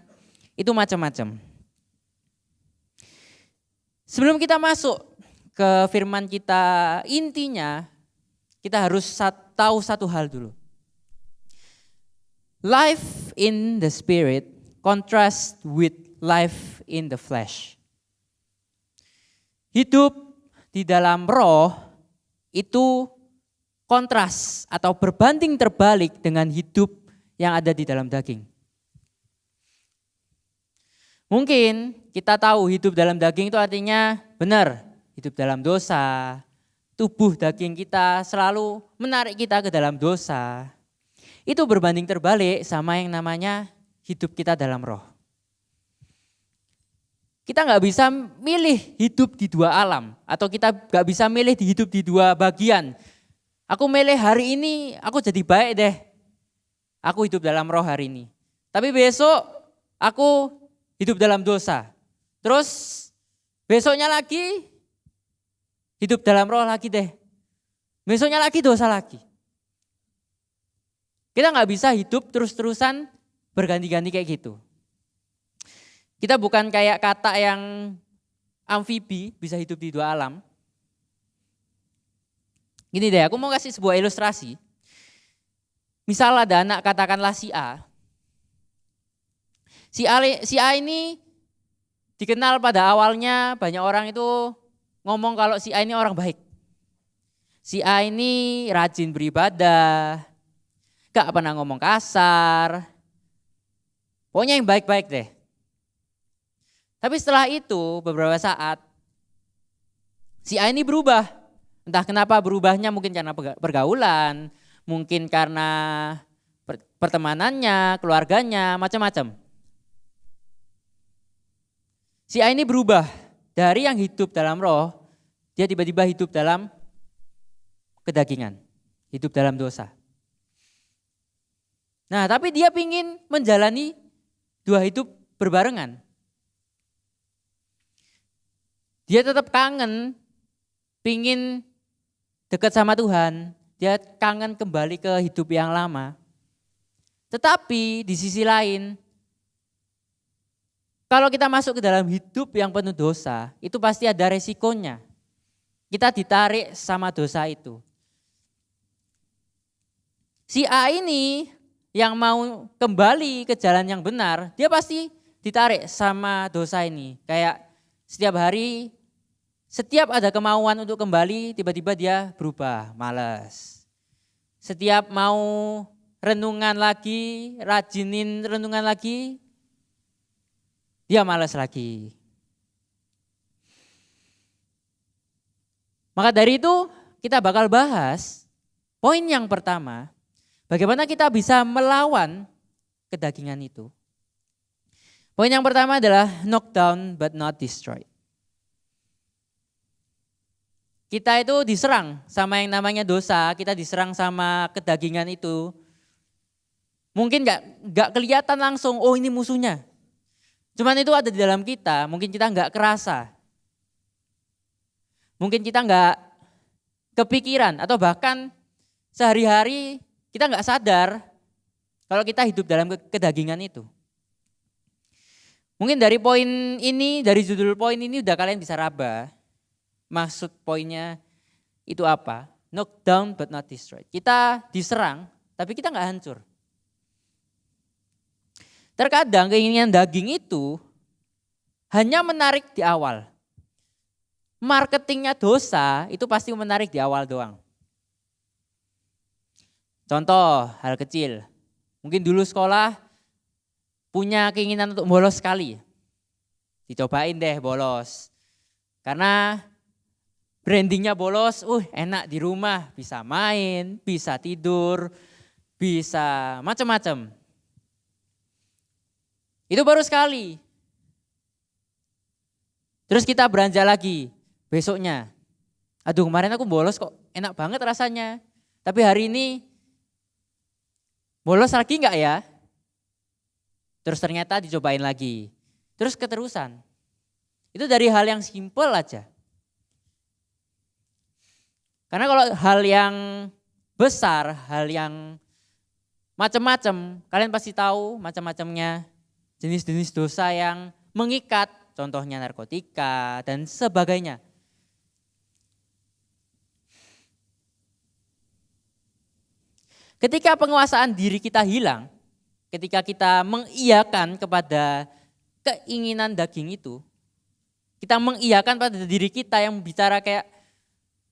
itu macam-macam. Sebelum kita masuk ke firman kita, intinya kita harus tahu satu hal dulu. Life in the spirit contrast with life in the flesh. Hidup di dalam roh itu kontras atau berbanding terbalik dengan hidup yang ada di dalam daging. Mungkin kita tahu hidup dalam daging itu artinya benar, hidup dalam dosa. Tubuh daging kita selalu menarik kita ke dalam dosa. Itu berbanding terbalik sama yang namanya hidup kita dalam roh. Kita nggak bisa milih hidup di dua alam. Atau kita nggak bisa milih hidup di dua bagian. Aku milih hari ini aku jadi baik deh. Aku hidup dalam roh hari ini. Tapi besok aku hidup dalam dosa. Terus besoknya lagi hidup dalam roh lagi deh. Besoknya lagi dosa lagi. Kita nggak bisa hidup terus-terusan berganti-ganti kayak gitu. Kita bukan kayak kata yang amfibi bisa hidup di dua alam. Gini deh, aku mau kasih sebuah ilustrasi. Misal ada anak, katakanlah si A. Si A ini dikenal pada awalnya banyak orang itu ngomong kalau si A ini orang baik. Si A ini rajin beribadah, gak pernah ngomong kasar. Pokoknya yang baik-baik deh. Tapi setelah itu beberapa saat si A ini berubah. Entah kenapa berubahnya, mungkin karena pergaulan, mungkin karena pertemanannya, keluarganya, macam-macam. Si A ini berubah dari yang hidup dalam roh, dia tiba-tiba hidup dalam kedagingan, hidup dalam dosa. Nah, tapi dia ingin menjalani dua hidup berbarengan. Dia tetap kangen, pingin dekat sama Tuhan, dia kangen kembali ke hidup yang lama. Tetapi di sisi lain, kalau kita masuk ke dalam hidup yang penuh dosa, itu pasti ada resikonya. Kita ditarik sama dosa itu. Si A ini yang mau kembali ke jalan yang benar, dia pasti ditarik sama dosa ini. Kayak setiap hari, setiap ada kemauan untuk kembali, tiba-tiba dia berubah, malas. Setiap mau renungan lagi, rajinin renungan lagi, dia malas lagi. Maka dari itu kita bakal bahas poin yang pertama, bagaimana kita bisa melawan kedagingan itu. Poin yang pertama adalah knock down but not destroy. Kita itu diserang sama yang namanya dosa, kita diserang sama kedagingan itu. Mungkin gak kelihatan langsung, oh ini musuhnya. Cuman itu ada di dalam kita, mungkin kita gak kerasa. Mungkin kita gak kepikiran atau bahkan sehari-hari kita gak sadar kalau kita hidup dalam kedagingan itu. Mungkin dari poin ini, dari judul poin ini udah kalian bisa raba. Maksud poinnya itu apa? Knock down but not destroy. Kita diserang tapi kita gak hancur. Terkadang keinginan daging itu hanya menarik di awal. Marketingnya dosa itu pasti menarik di awal doang. Contoh hal kecil, mungkin dulu sekolah punya keinginan untuk bolos sekali. Dicobain deh bolos. Karena brandingnya bolos, enak di rumah, bisa main, bisa tidur, bisa macam-macam. Itu baru sekali. Terus kita belanja lagi besoknya. Aduh, kemarin aku bolos kok enak banget rasanya. Tapi hari ini bolos lagi enggak ya? Terus ternyata dicobain lagi. Terus keterusan. Itu dari hal yang simpel aja. Karena kalau hal yang besar, hal yang macam-macam, kalian pasti tahu macam-macamnya jenis-jenis dosa yang mengikat, contohnya narkotika dan sebagainya. Ketika penguasaan diri kita hilang, ketika kita mengiyakan kepada keinginan daging itu, kita mengiyakan pada diri kita yang bicara kayak,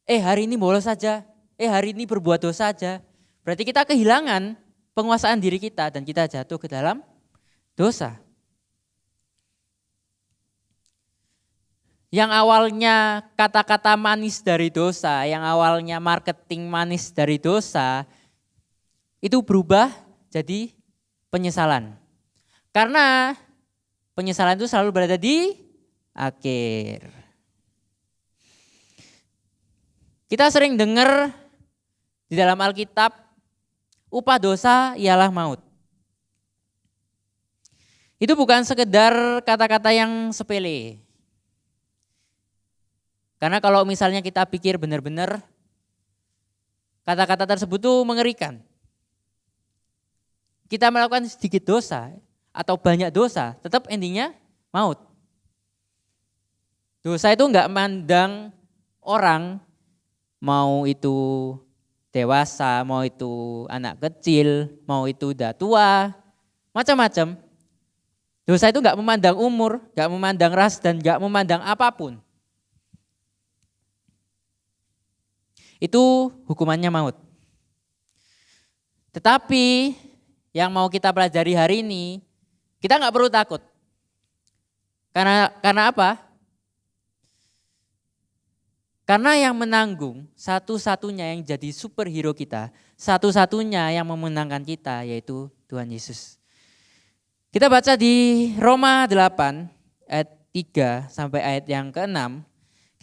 hari ini bolos saja, hari ini berbuat dosa saja. Berarti kita kehilangan penguasaan diri kita dan kita jatuh ke dalam dosa. Yang awalnya kata-kata manis dari dosa, yang awalnya marketing manis dari dosa, itu berubah jadi penyesalan. Karena penyesalan itu selalu berada di akhir. Kita sering dengar di dalam Alkitab, upah dosa ialah maut. Itu bukan sekedar kata-kata yang sepele. Karena kalau misalnya kita pikir benar-benar, kata-kata tersebut tuh mengerikan. Kita melakukan sedikit dosa atau banyak dosa, tetap endingnya maut. Dosa itu enggak mandang orang, mau itu dewasa, mau itu anak kecil, mau itu udah tua, macam-macam. Dosa itu enggak memandang umur, enggak memandang ras, dan enggak memandang apapun. Itu hukumannya maut. Tetapi yang mau kita pelajari hari ini, kita enggak perlu takut. Karena apa? Karena yang menanggung satu-satunya yang jadi superhero kita, satu-satunya yang memenangkan kita yaitu Tuhan Yesus. Kita baca di Roma 8 ayat 3 sampai ayat yang ke-6.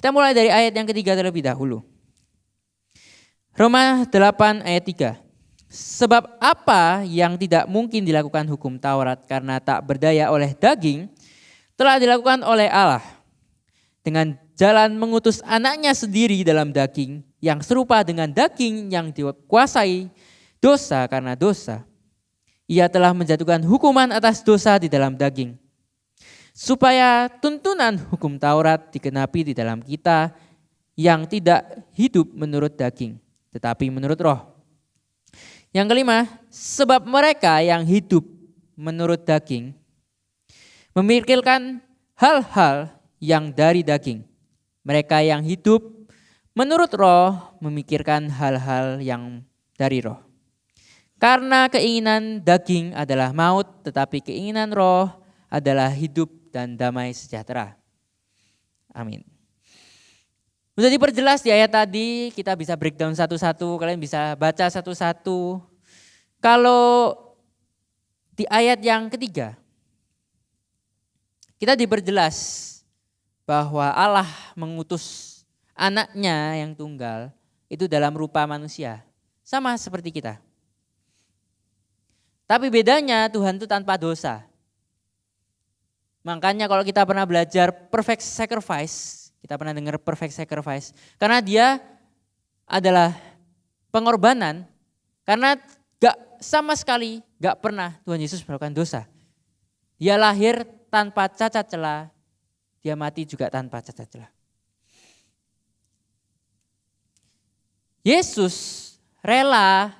Kita mulai dari ayat yang ketiga terlebih dahulu. Roma 8 ayat 3. Sebab apa yang tidak mungkin dilakukan hukum Taurat karena tak berdaya oleh daging, telah dilakukan oleh Allah dengan jalan mengutus anaknya sendiri dalam daging yang serupa dengan daging yang dikuasai dosa karena dosa. Ia telah menjatuhkan hukuman atas dosa di dalam daging, supaya tuntunan hukum Taurat digenapi di dalam kita yang tidak hidup menurut daging, tetapi menurut roh. Yang kelima, sebab mereka yang hidup menurut daging memikirkan hal-hal yang dari daging. Mereka yang hidup menurut roh memikirkan hal-hal yang dari roh. Karena keinginan daging adalah maut, tetapi keinginan roh adalah hidup dan damai sejahtera. Amin. Sudah diperjelas di ayat tadi, kita bisa breakdown satu-satu, kalian bisa baca satu-satu. Kalau di ayat yang ketiga, kita diperjelas bahwa Allah mengutus anaknya yang tunggal itu dalam rupa manusia. Sama seperti kita. Tapi bedanya Tuhan itu tanpa dosa. Makanya kalau kita pernah belajar perfect sacrifice, kita pernah dengar perfect sacrifice, karena dia adalah pengorbanan, karena sama sekali gak pernah Tuhan Yesus melakukan dosa. Dia lahir tanpa cacat celah, dia mati juga tanpa cacat celah. Yesus rela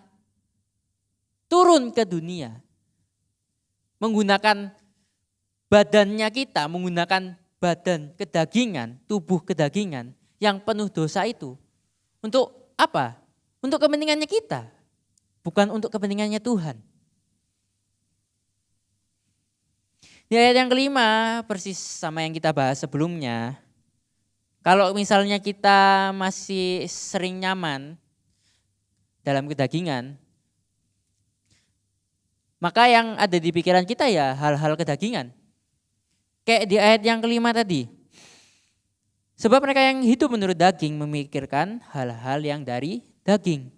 turun ke dunia, menggunakan badannya kita, menggunakan badan kedagingan, tubuh kedagingan yang penuh dosa itu. Untuk apa? Untuk kepentingannya kita, bukan untuk kepentingannya Tuhan. Di ayat yang kelima, persis sama yang kita bahas sebelumnya. Kalau misalnya kita masih sering nyaman dalam kedagingan, maka yang ada di pikiran kita ya hal-hal kedagingan. Kayak di ayat yang kelima tadi. Sebab mereka yang hidup menurut daging memikirkan hal-hal yang dari daging.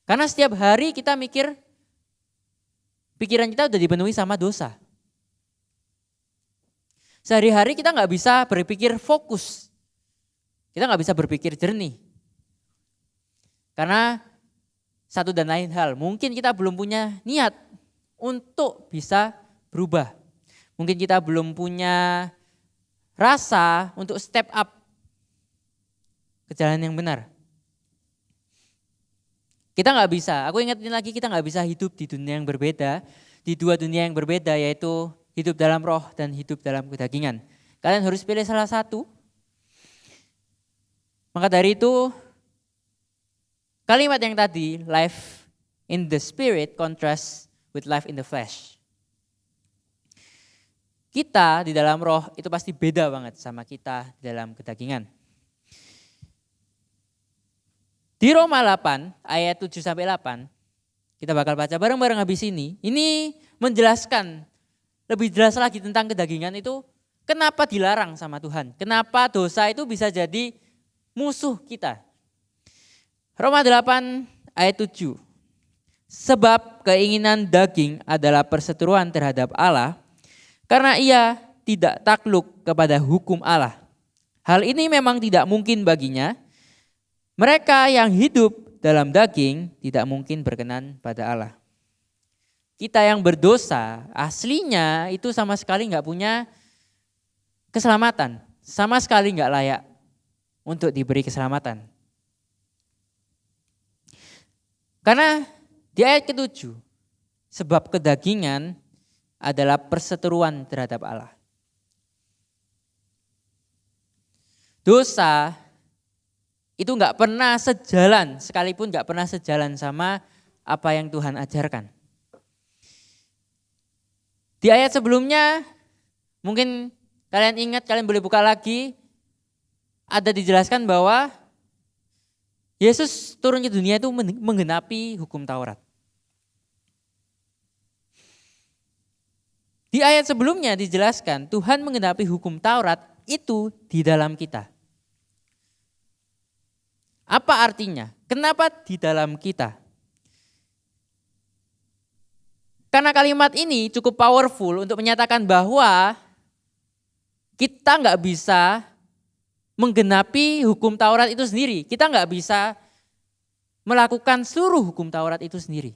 Karena setiap hari kita mikir, pikiran kita udah dipenuhi sama dosa. Sehari-hari kita gak bisa berpikir fokus. Kita gak bisa berpikir jernih. Karena satu dan lain hal, mungkin kita belum punya niat untuk bisa berubah. Mungkin kita belum punya rasa untuk step up ke jalan yang benar. Kita gak bisa, aku ingetin lagi, kita gak bisa hidup di dunia yang berbeda, di dua dunia yang berbeda, yaitu hidup dalam roh dan hidup dalam kedagingan. Kalian harus pilih salah satu. Maka dari itu, kalimat yang tadi, life in the spirit contrast with life in the flesh. Kita di dalam roh itu pasti beda banget sama kita di dalam kedagingan. Di Roma 8 ayat 7-8, kita bakal baca bareng-bareng habis ini. Ini menjelaskan lebih jelas lagi tentang kedagingan itu, kenapa dilarang sama Tuhan. Kenapa dosa itu bisa jadi musuh kita. Roma 8 ayat 7. Sebab keinginan daging adalah perseteruan terhadap Allah, karena ia tidak takluk kepada hukum Allah. Hal ini memang tidak mungkin baginya. Mereka yang hidup dalam daging tidak mungkin berkenan pada Allah. Kita yang berdosa aslinya itu sama sekali gak punya keselamatan. Sama sekali gak layak untuk diberi keselamatan. Karena di ayat ke-7, sebab kedagingan adalah perseteruan terhadap Allah. Dosa itu gak pernah sejalan, sekalipun gak pernah sejalan sama apa yang Tuhan ajarkan. Di ayat sebelumnya, mungkin kalian ingat, kalian boleh buka lagi, ada dijelaskan bahwa Yesus turun ke dunia itu menggenapi hukum Taurat. Di ayat sebelumnya dijelaskan Tuhan menggenapi hukum Taurat itu di dalam kita. Apa artinya? Kenapa di dalam kita? Karena kalimat ini cukup powerful untuk menyatakan bahwa kita gak bisa menggenapi hukum Taurat itu sendiri. Kita gak bisa melakukan seluruh hukum Taurat itu sendiri.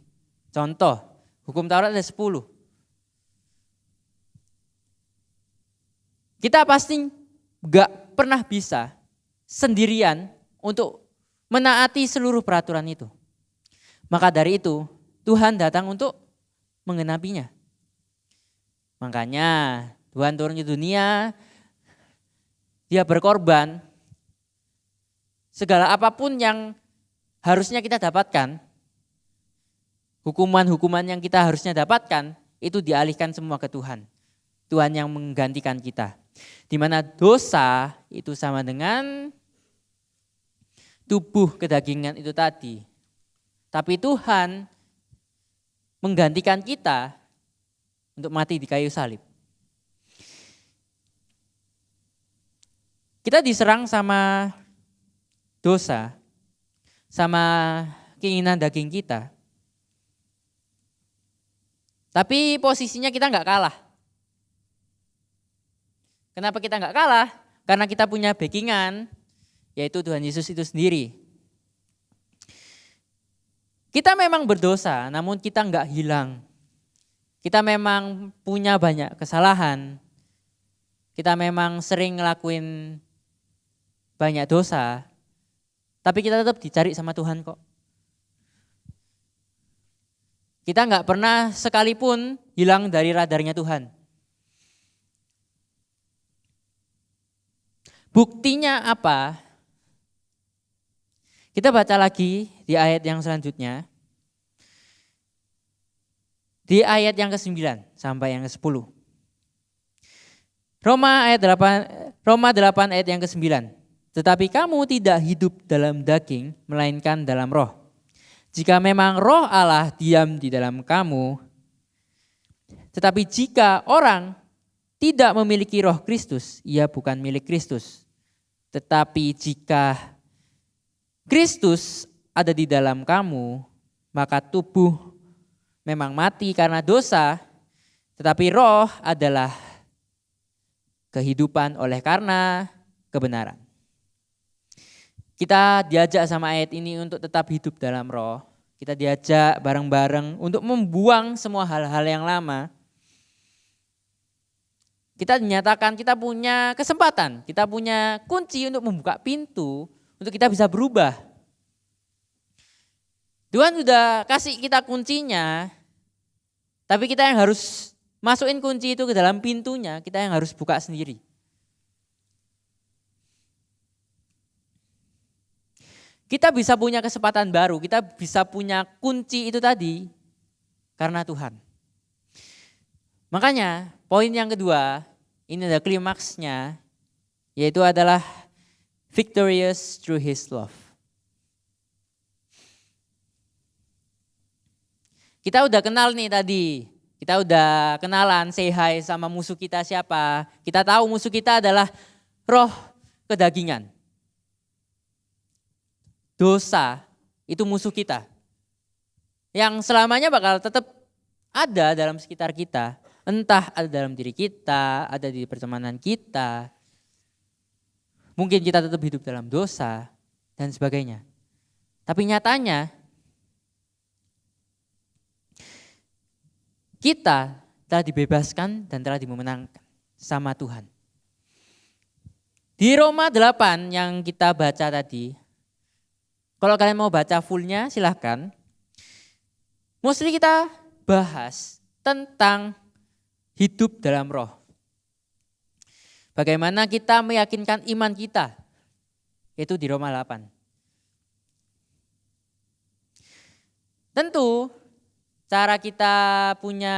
Contoh, hukum Taurat ada 10. Kita pasti gak pernah bisa sendirian untuk menaati seluruh peraturan itu. Maka dari itu Tuhan datang untuk menggenapinya. Makanya Tuhan turun ke dunia, dia berkorban. Segala apapun yang harusnya kita dapatkan, hukuman-hukuman yang kita harusnya dapatkan, itu dialihkan semua ke Tuhan. Tuhan yang menggantikan kita. Di mana dosa itu sama dengan tubuh kedagingan itu tadi. Tapi Tuhan menggantikan kita untuk mati di kayu salib. Kita diserang sama dosa, sama keinginan daging kita. Tapi posisinya kita gak kalah. Kenapa kita gak kalah? Karena kita punya backingan, yaitu Tuhan Yesus itu sendiri. Kita memang berdosa, namun kita gak hilang. Kita memang punya banyak kesalahan. Kita memang sering ngelakuin banyak dosa. Tapi kita tetap dicari sama Tuhan kok. Kita gak pernah sekalipun hilang dari radarnya Tuhan. Buktinya apa? Kita baca lagi di ayat yang selanjutnya. Di ayat yang ke-9 sampai yang ke-10. Roma 8 ayat yang ke-9. Tetapi kamu tidak hidup dalam daging, melainkan dalam roh. Jika memang roh Allah diam di dalam kamu, Tetapi jika orang tidak memiliki roh Kristus, ia bukan milik Kristus. Tetapi jika Kristus ada di dalam kamu, maka tubuh memang mati karena dosa, tetapi roh adalah kehidupan oleh karena kebenaran. Kita diajak sama ayat ini untuk tetap hidup dalam roh. Kita diajak bareng-bareng untuk membuang semua hal-hal yang lama. Kita dinyatakan kita punya kesempatan, kita punya kunci untuk membuka pintu, untuk kita bisa berubah. Tuhan sudah kasih kita kuncinya, tapi kita yang harus masukin kunci itu ke dalam pintunya, kita yang harus buka sendiri. Kita bisa punya kesempatan baru, kita bisa punya kunci itu tadi karena Tuhan. Makanya poin yang kedua, ini ada klimaksnya, yaitu adalah victorious through His love. Kita udah kenal nih tadi, kita udah kenalan, say hi sama musuh kita siapa. Kita tahu musuh kita adalah roh kedagingan. Dosa itu musuh kita, yang selamanya bakal tetap ada dalam sekitar kita. Entah ada dalam diri kita, ada di pertemanan kita. Mungkin kita tetap hidup dalam dosa dan sebagainya. Tapi nyatanya kita telah dibebaskan dan telah dimenangkan sama Tuhan. Di Roma 8 yang kita baca tadi, kalau kalian mau baca fullnya silahkan. Mostly kita bahas tentang hidup dalam roh. Bagaimana kita meyakinkan iman kita, itu di Roma 8. Tentu cara kita punya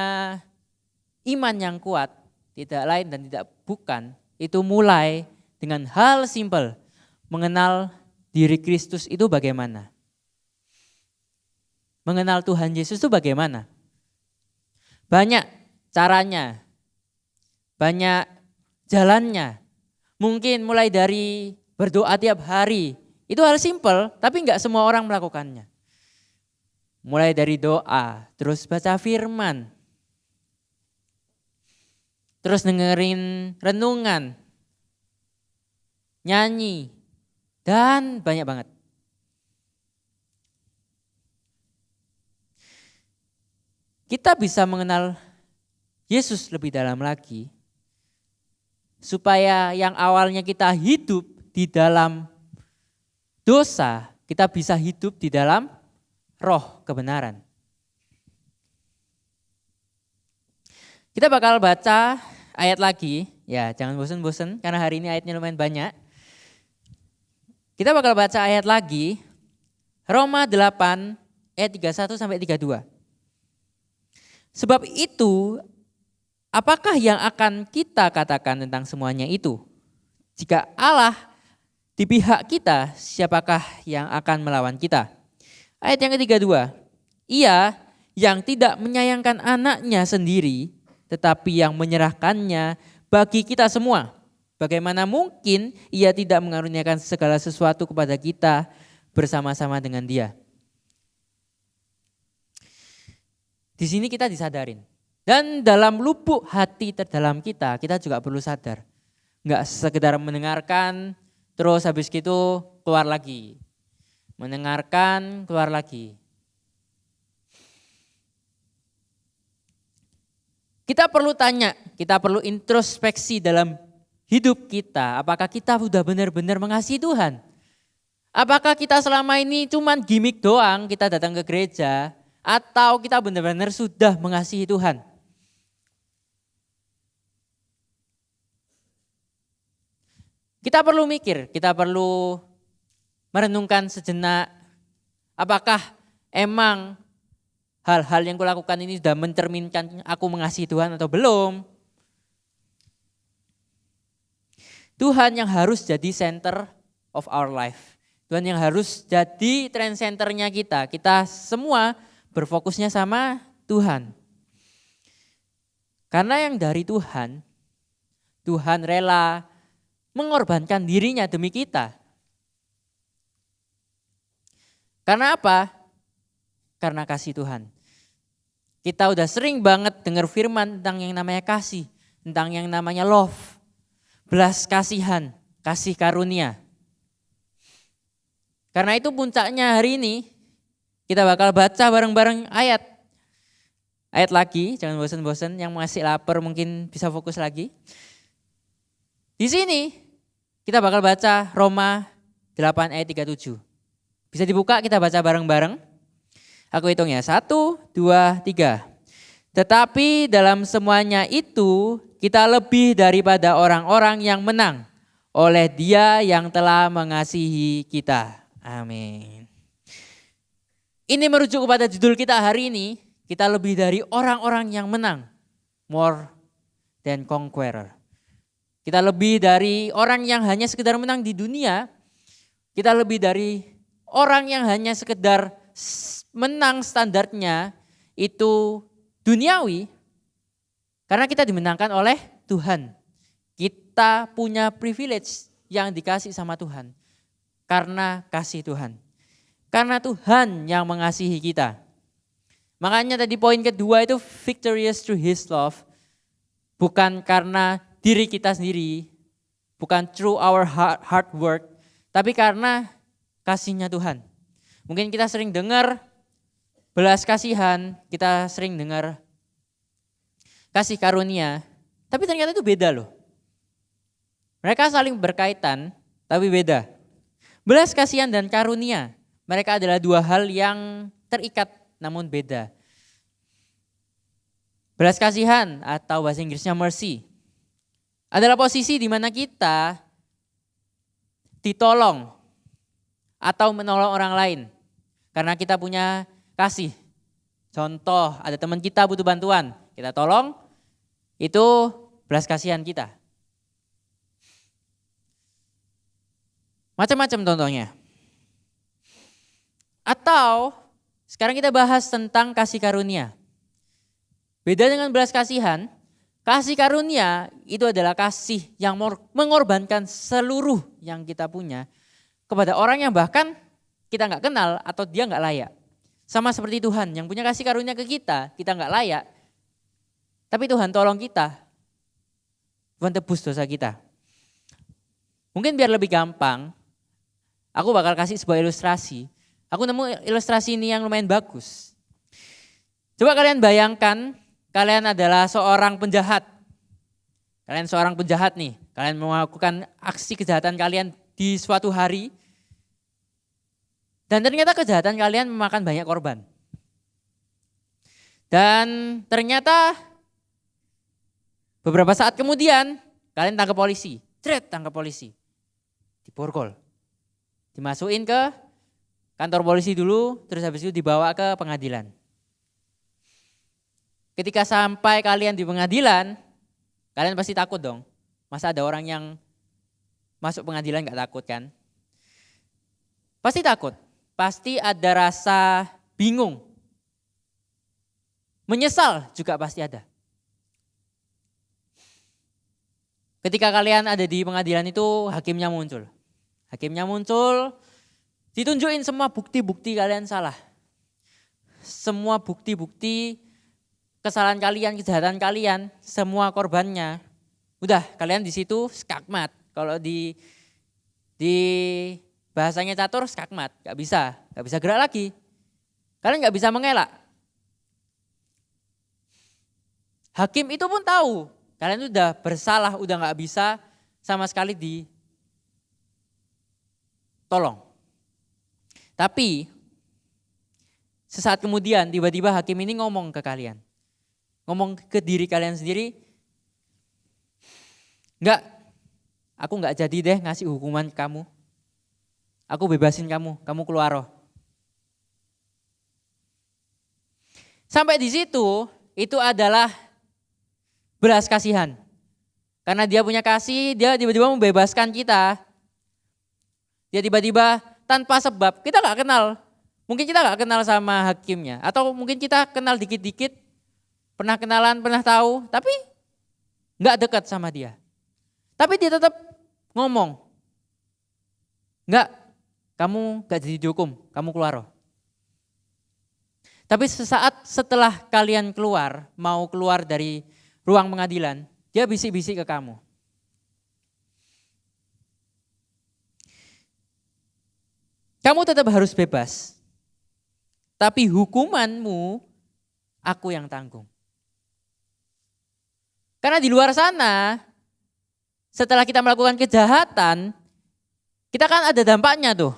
iman yang kuat, tidak lain dan tidak bukan, itu mulai dengan hal simpel, mengenal diri Kristus itu bagaimana. Mengenal Tuhan Yesus itu bagaimana. Banyak caranya, banyak jalannya. Mungkin mulai dari berdoa tiap hari, itu hal simpel tapi enggak semua orang melakukannya. Mulai dari doa, terus baca firman, terus dengerin renungan, nyanyi, dan banyak banget. Kita bisa mengenal Yesus lebih dalam lagi, supaya yang awalnya kita hidup di dalam dosa, kita bisa hidup di dalam roh kebenaran. Kita bakal baca ayat lagi, ya jangan bosan-bosan karena hari ini ayatnya lumayan banyak. Kita bakal baca ayat lagi, Roma 8 ayat 31 sampai 32. Sebab itu, apakah yang akan kita katakan tentang semuanya itu? Jika Allah di pihak kita, siapakah yang akan melawan kita? Ayat yang ke-32, Ia yang tidak menyayangkan anaknya sendiri, tetapi yang menyerahkannya bagi kita semua. Bagaimana mungkin Ia tidak mengaruniakan segala sesuatu kepada kita bersama-sama dengan Dia? Di sini kita disadarin. Dan dalam lubuk hati terdalam kita juga perlu sadar. Enggak sekedar mendengarkan, terus habis gitu keluar lagi. Mendengarkan, keluar lagi. Kita perlu tanya, kita perlu introspeksi dalam hidup kita. Apakah kita sudah benar-benar mengasihi Tuhan? Apakah kita selama ini cuman gimmick doang, kita datang ke gereja, atau kita benar-benar sudah mengasihi Tuhan? Kita perlu mikir, kita perlu merenungkan sejenak, apakah emang hal-hal yang kulakukan ini sudah mencerminkan aku mengasihi Tuhan atau belum? Tuhan yang harus jadi center of our life. Tuhan yang harus jadi trend centernya kita. Kita semua berfokusnya sama Tuhan. Karena yang dari Tuhan, Tuhan rela mengorbankan dirinya demi kita. Karena apa? Karena kasih Tuhan. Kita udah sering banget dengar firman tentang yang namanya kasih, tentang yang namanya love, belas kasihan, kasih karunia. Karena itu puncaknya hari ini kita bakal baca bareng-bareng ayat lagi, jangan bosan-bosan, yang masih lapar mungkin bisa fokus lagi. Di sini kita bakal baca Roma 8 ayat 37. Bisa dibuka, kita baca bareng-bareng. Aku hitung ya, 1, 2, 3. Tetapi dalam semuanya itu kita lebih daripada orang-orang yang menang oleh Dia yang telah mengasihi kita. Amin. Ini merujuk kepada judul kita hari ini, kita lebih dari orang-orang yang menang. More than conqueror. Kita lebih dari orang yang hanya sekedar menang di dunia. Kita lebih dari orang yang hanya sekedar menang standarnya itu duniawi. Karena kita dimenangkan oleh Tuhan. Kita punya privilege yang dikasih sama Tuhan. Karena kasih Tuhan. Karena Tuhan yang mengasihi kita. Makanya tadi poin kedua itu victorious through His love. Bukan karena diri kita sendiri, bukan through our hard work, tapi karena kasihnya Tuhan. Mungkin kita sering dengar belas kasihan, kita sering dengar kasih karunia, tapi ternyata itu beda loh. Mereka saling berkaitan, tapi beda. Belas kasihan dan karunia, mereka adalah dua hal yang terikat namun beda. Belas kasihan atau bahasa Inggrisnya mercy adalah posisi di mana kita ditolong atau menolong orang lain karena kita punya kasih. Contoh, ada teman kita butuh bantuan, kita tolong, itu belas kasihan kita. Macam-macam contohnya. Atau sekarang kita bahas tentang kasih karunia. Beda dengan belas kasihan, kasih karunia itu adalah kasih yang mengorbankan seluruh yang kita punya kepada orang yang bahkan kita nggak kenal atau dia nggak layak. Sama seperti Tuhan yang punya kasih karunia ke kita nggak layak. Tapi Tuhan tolong kita, Tuhan tebus dosa kita. Mungkin biar lebih gampang, aku bakal kasih sebuah ilustrasi. Aku nemu ilustrasi ini yang lumayan bagus. Coba kalian bayangkan, kalian adalah seorang penjahat. Kalian seorang penjahat nih, kalian melakukan aksi kejahatan kalian di suatu hari. Dan ternyata kejahatan kalian memakan banyak korban. Dan ternyata beberapa saat kemudian kalian tangkap polisi. Tangkap polisi. Diborgol. Dimasukin ke kantor polisi dulu, terus habis itu dibawa ke pengadilan. Ketika sampai kalian di pengadilan, kalian pasti takut dong. Masa ada orang yang masuk pengadilan gak takut kan? Pasti takut. Pasti ada rasa bingung. Menyesal juga pasti ada. Ketika kalian ada di pengadilan itu hakimnya muncul. Hakimnya muncul, ditunjukin semua bukti-bukti kalian salah. Semua bukti-bukti kesalahan kalian, kejahatan kalian, semua korbannya. Udah kalian di situ skakmat. Kalau di bahasanya catur skakmat, gak bisa gerak lagi. Kalian gak bisa mengelak. Hakim itu pun tahu kalian udah bersalah, udah gak bisa sama sekali ditolong. Tapi sesaat kemudian tiba-tiba hakim ini ngomong ke kalian. Ngomong ke diri kalian sendiri, enggak, aku enggak jadi deh ngasih hukuman ke kamu. Aku bebasin kamu keluar roh. Sampai di situ, itu adalah belas kasihan. Karena dia punya kasih, dia tiba-tiba membebaskan kita. Dia tiba-tiba tanpa sebab, kita gak kenal. Mungkin kita gak kenal sama hakimnya. Atau mungkin kita kenal dikit-dikit. pernah kenalan, pernah tahu, tapi nggak dekat sama dia. Tapi dia tetap ngomong, enggak, kamu gak jadi dihukum, kamu keluar. Tapi sesaat setelah kalian keluar, mau keluar dari ruang pengadilan, dia bisik-bisik ke kamu. Kamu tetap harus bebas, tapi hukumanmu aku yang tanggung. Karena di luar sana, setelah kita melakukan kejahatan, kita kan ada dampaknya tuh.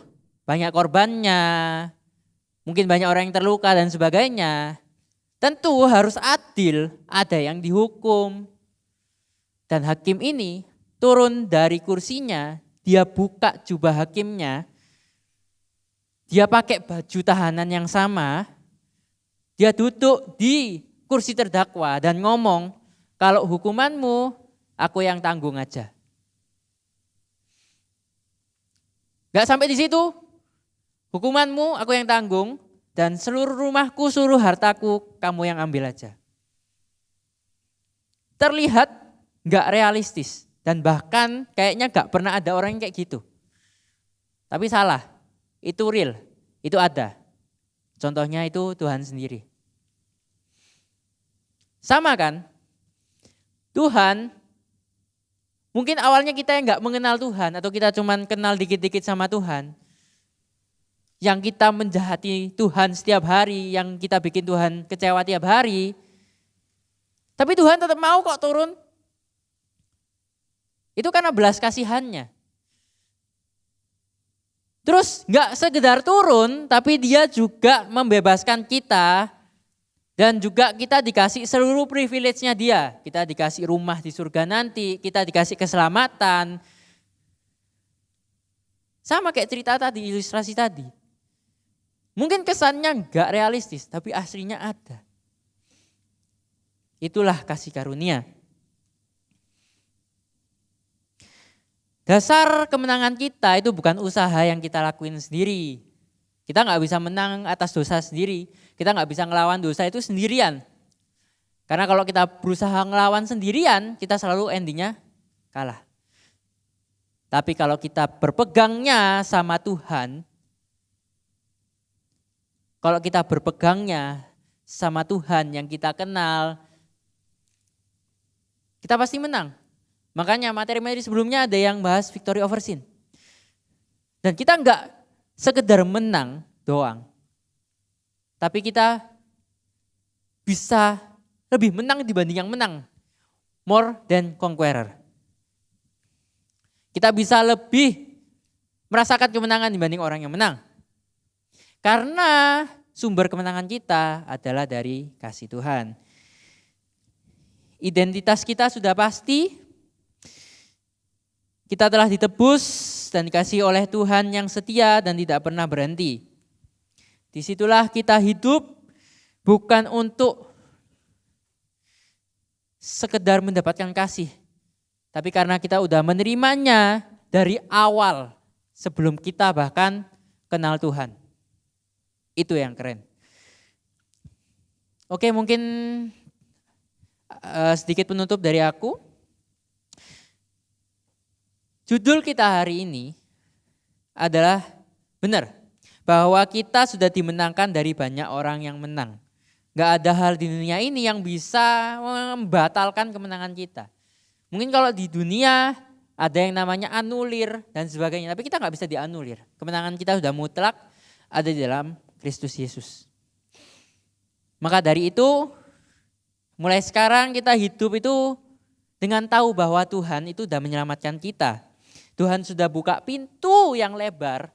Banyak korbannya, mungkin banyak orang yang terluka dan sebagainya. Tentu harus adil, ada yang dihukum. Dan hakim ini turun dari kursinya, dia buka jubah hakimnya, dia pakai baju tahanan yang sama, dia duduk di kursi terdakwa dan ngomong, kalau hukumanmu aku yang tanggung aja. Gak sampai di situ, hukumanmu aku yang tanggung dan seluruh rumahku, seluruh hartaku kamu yang ambil aja. Terlihat gak realistis dan bahkan kayaknya gak pernah ada orang yang kayak gitu. Tapi salah, itu real, itu ada. Contohnya itu Tuhan sendiri. Sama kan? Tuhan, mungkin awalnya kita yang gak mengenal Tuhan atau kita cuman kenal dikit-dikit sama Tuhan. Yang kita menjahati Tuhan setiap hari, yang kita bikin Tuhan kecewa tiap hari. Tapi Tuhan tetap mau kok turun. Itu karena belas kasihannya. Terus gak sekedar turun, tapi dia juga membebaskan kita. Dan juga kita dikasih seluruh privilege-nya dia. Kita dikasih rumah di surga nanti, kita dikasih keselamatan. Sama kayak cerita tadi, ilustrasi tadi. Mungkin kesannya enggak realistis, tapi aslinya ada. Itulah kasih karunia. Dasar kemenangan kita itu bukan usaha yang kita lakuin sendiri. Kita nggak bisa menang atas dosa sendiri. Kita nggak bisa ngelawan dosa itu sendirian. Karena kalau kita berusaha ngelawan sendirian, kita selalu endingnya kalah. Tapi kalau kita berpegangnya sama Tuhan, kalau kita berpegangnya sama Tuhan yang kita kenal, kita pasti menang. Makanya materi-materi sebelumnya ada yang bahas victory over sin. Dan kita enggak sekedar menang doang. Tapi kita bisa lebih menang dibanding yang menang. More than conqueror. Kita bisa lebih merasakan kemenangan dibanding orang yang menang. Karena sumber kemenangan kita adalah dari kasih Tuhan. Identitas kita sudah pasti. Kita telah ditebus dan dikasihi oleh Tuhan yang setia dan tidak pernah berhenti. Disitulah kita hidup bukan untuk sekedar mendapatkan kasih. Tapi karena kita udah menerimanya dari awal sebelum kita bahkan kenal Tuhan. Itu yang keren. Oke, mungkin sedikit penutup dari aku. Judul kita hari ini adalah benar bahwa kita sudah dimenangkan dari banyak orang yang menang. Gak ada hal di dunia ini yang bisa membatalkan kemenangan kita. Mungkin kalau di dunia ada yang namanya anulir dan sebagainya, tapi kita gak bisa dianulir. Kemenangan kita sudah mutlak ada di dalam Kristus Yesus. Maka dari itu mulai sekarang kita hidup itu dengan tahu bahwa Tuhan itu sudah menyelamatkan kita. Tuhan sudah buka pintu yang lebar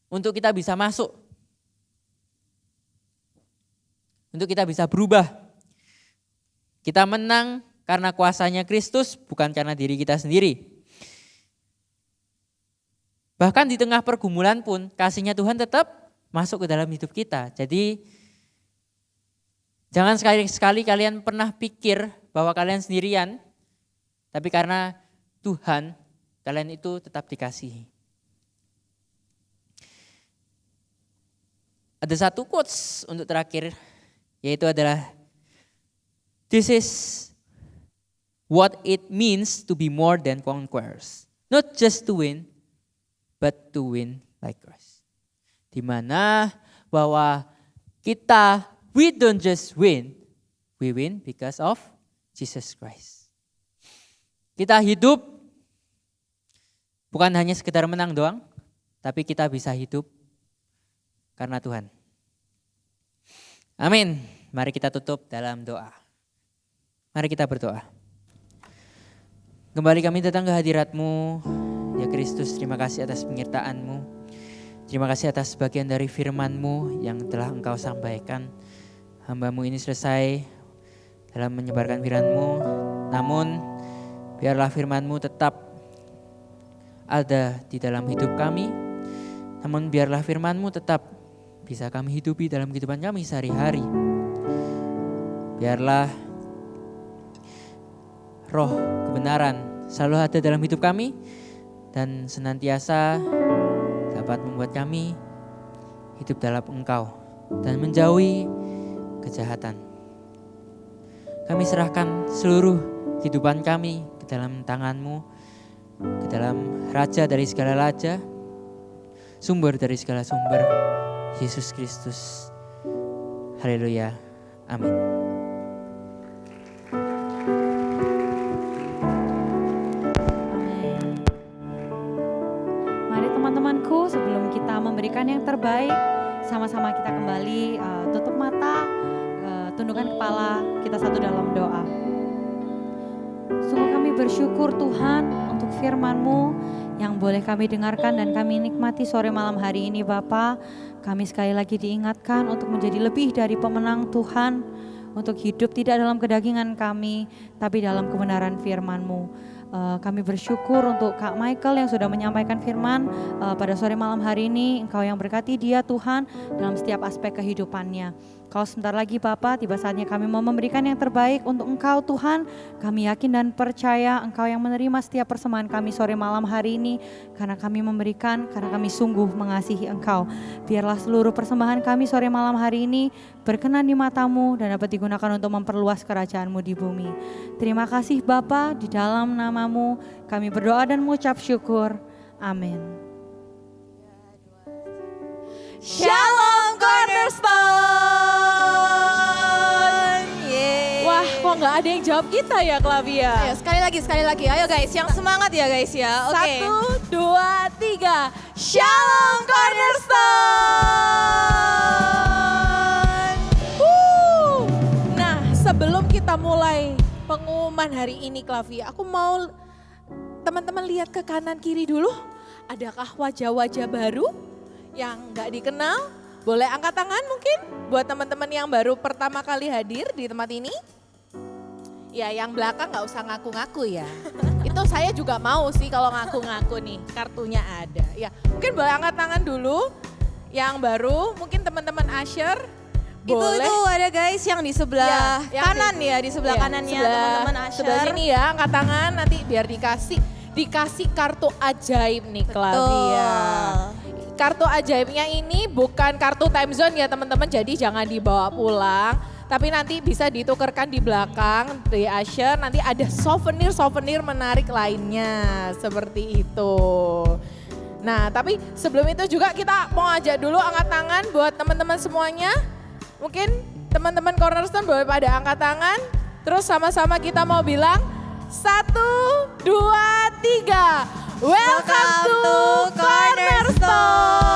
untuk kita bisa masuk. Untuk kita bisa berubah. Kita menang karena kuasanya Kristus, bukan karena diri kita sendiri. Bahkan di tengah pergumulan pun kasihnya Tuhan tetap masuk ke dalam hidup kita. Jadi jangan sekali-sekali kalian pernah pikir bahwa kalian sendirian. Tapi karena Tuhan, kalian itu tetap dikasihi. Ada satu quotes untuk terakhir, yaitu adalah This is what it means to be more than conquerors. Not just to win, but to win like Christ. Di mana bahwa we don't just win, we win because of Jesus Christ. Kita hidup bukan hanya sekedar menang doang, tapi kita bisa hidup karena Tuhan. Amin. Mari kita tutup dalam doa. Mari kita berdoa. Kembali kami datang ke hadirat-Mu, ya Kristus, terima kasih atas penyertaan-Mu. Terima kasih atas bagian dari firman-Mu yang telah Engkau sampaikan. Hamba-Mu ini selesai dalam menyebarkan firman-Mu. Namun biarlah firman-Mu tetap ada di dalam hidup kami. Namun biarlah firman-Mu tetap bisa kami hidupi dalam kehidupan kami sehari-hari. Biarlah roh kebenaran selalu ada dalam hidup kami dan senantiasa dapat membuat kami hidup dalam Engkau dan menjauhi kejahatan. Kami serahkan seluruh kehidupan kami ke dalam tangan-Mu, ke dalam Raja dari segala raja, sumber dari segala sumber, Yesus Kristus. Haleluya. Amin. Teman-temanku, sebelum kita memberikan yang terbaik, sama-sama kita kembali tutup mata, tundukkan kepala, kita satu dalam doa. Sungguh kami bersyukur Tuhan untuk firman-Mu yang boleh kami dengarkan dan kami nikmati sore malam hari ini Bapa. Kami sekali lagi diingatkan untuk menjadi lebih dari pemenang Tuhan, untuk hidup tidak dalam kedagingan kami, tapi dalam kebenaran firman-Mu. Kami bersyukur untuk Kak Michael yang sudah menyampaikan firman pada sore malam hari ini. Engkau yang berkati dia Tuhan dalam setiap aspek kehidupannya. Kalau sebentar lagi Bapa, tiba saatnya kami mau memberikan yang terbaik untuk Engkau Tuhan. Kami yakin dan percaya Engkau yang menerima setiap persembahan kami sore malam hari ini. Karena kami memberikan, karena kami sungguh mengasihi Engkau. Biarlah seluruh persembahan kami sore malam hari ini berkenan di mata-Mu dan dapat digunakan untuk memperluas kerajaan-Mu di bumi. Terima kasih Bapa, di dalam nama-Mu kami berdoa dan mengucap syukur. Amin. Shalom Cornerstone. Wah, kok nggak ada yang jawab kita ya, Clavia? Ayo sekali lagi. Ayo guys, yang semangat ya guys ya. Oke. 1, 2, 3. Shalom Cornerstone. Nah, sebelum kita mulai pengumuman hari ini, Clavia, aku mau teman-teman lihat ke kanan kiri dulu. Adakah wajah-wajah baru yang nggak dikenal? Boleh angkat tangan mungkin buat teman-teman yang baru pertama kali hadir di tempat ini. Ya, yang belakang nggak usah ngaku-ngaku ya. Itu saya juga mau sih kalau ngaku-ngaku nih, kartunya ada. Ya, mungkin boleh angkat tangan dulu. Yang baru, mungkin teman-teman Asher. Boleh. Itu ada guys yang di sebelah kanan ya, di sebelah kanannya teman-teman Asher. Sebelah sini ya, angkat tangan nanti biar dikasih kartu ajaib nih Clavia. Kartu ajaibnya ini bukan kartu time zone ya teman-teman, jadi jangan dibawa pulang. Tapi nanti bisa ditukarkan di belakang di Asher, nanti ada souvenir menarik lainnya seperti itu. Nah tapi sebelum itu juga kita mau ajak dulu angkat tangan buat teman-teman semuanya. Mungkin teman-teman Cornerstone boleh pada angkat tangan, terus sama-sama kita mau bilang 1, 2, 3. Welcome to Cornerstone.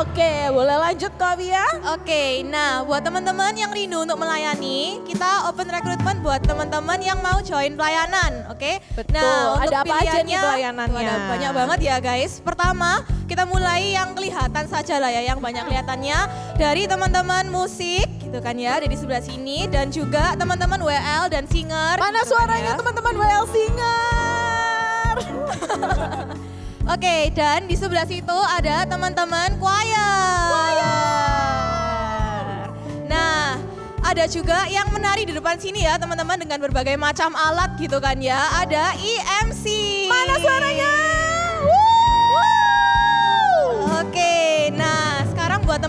Oke, boleh lanjut Clavia? Oke, nah buat teman-teman yang rindu untuk melayani, kita open recruitment buat teman-teman yang mau join pelayanan, oke? Betul, Nah, untuk ada apa aja nih pilihannya, pelayanannya? Ada banyak banget ya guys. Pertama, kita mulai yang kelihatan saja lah ya, yang banyak kelihatannya. Dari teman-teman musik, gitu kan ya, ada di sebelah sini. Dan juga teman-teman WL dan singer. Mana gitu kan suaranya ya. teman-teman WL Singer? Oke, dan di sebelah situ ada teman-teman choir. Nah, ada juga yang menari di depan sini ya teman-teman dengan berbagai macam alat gitu kan ya. Ada EMC. Mana suaranya? Oke, nah sekarang buat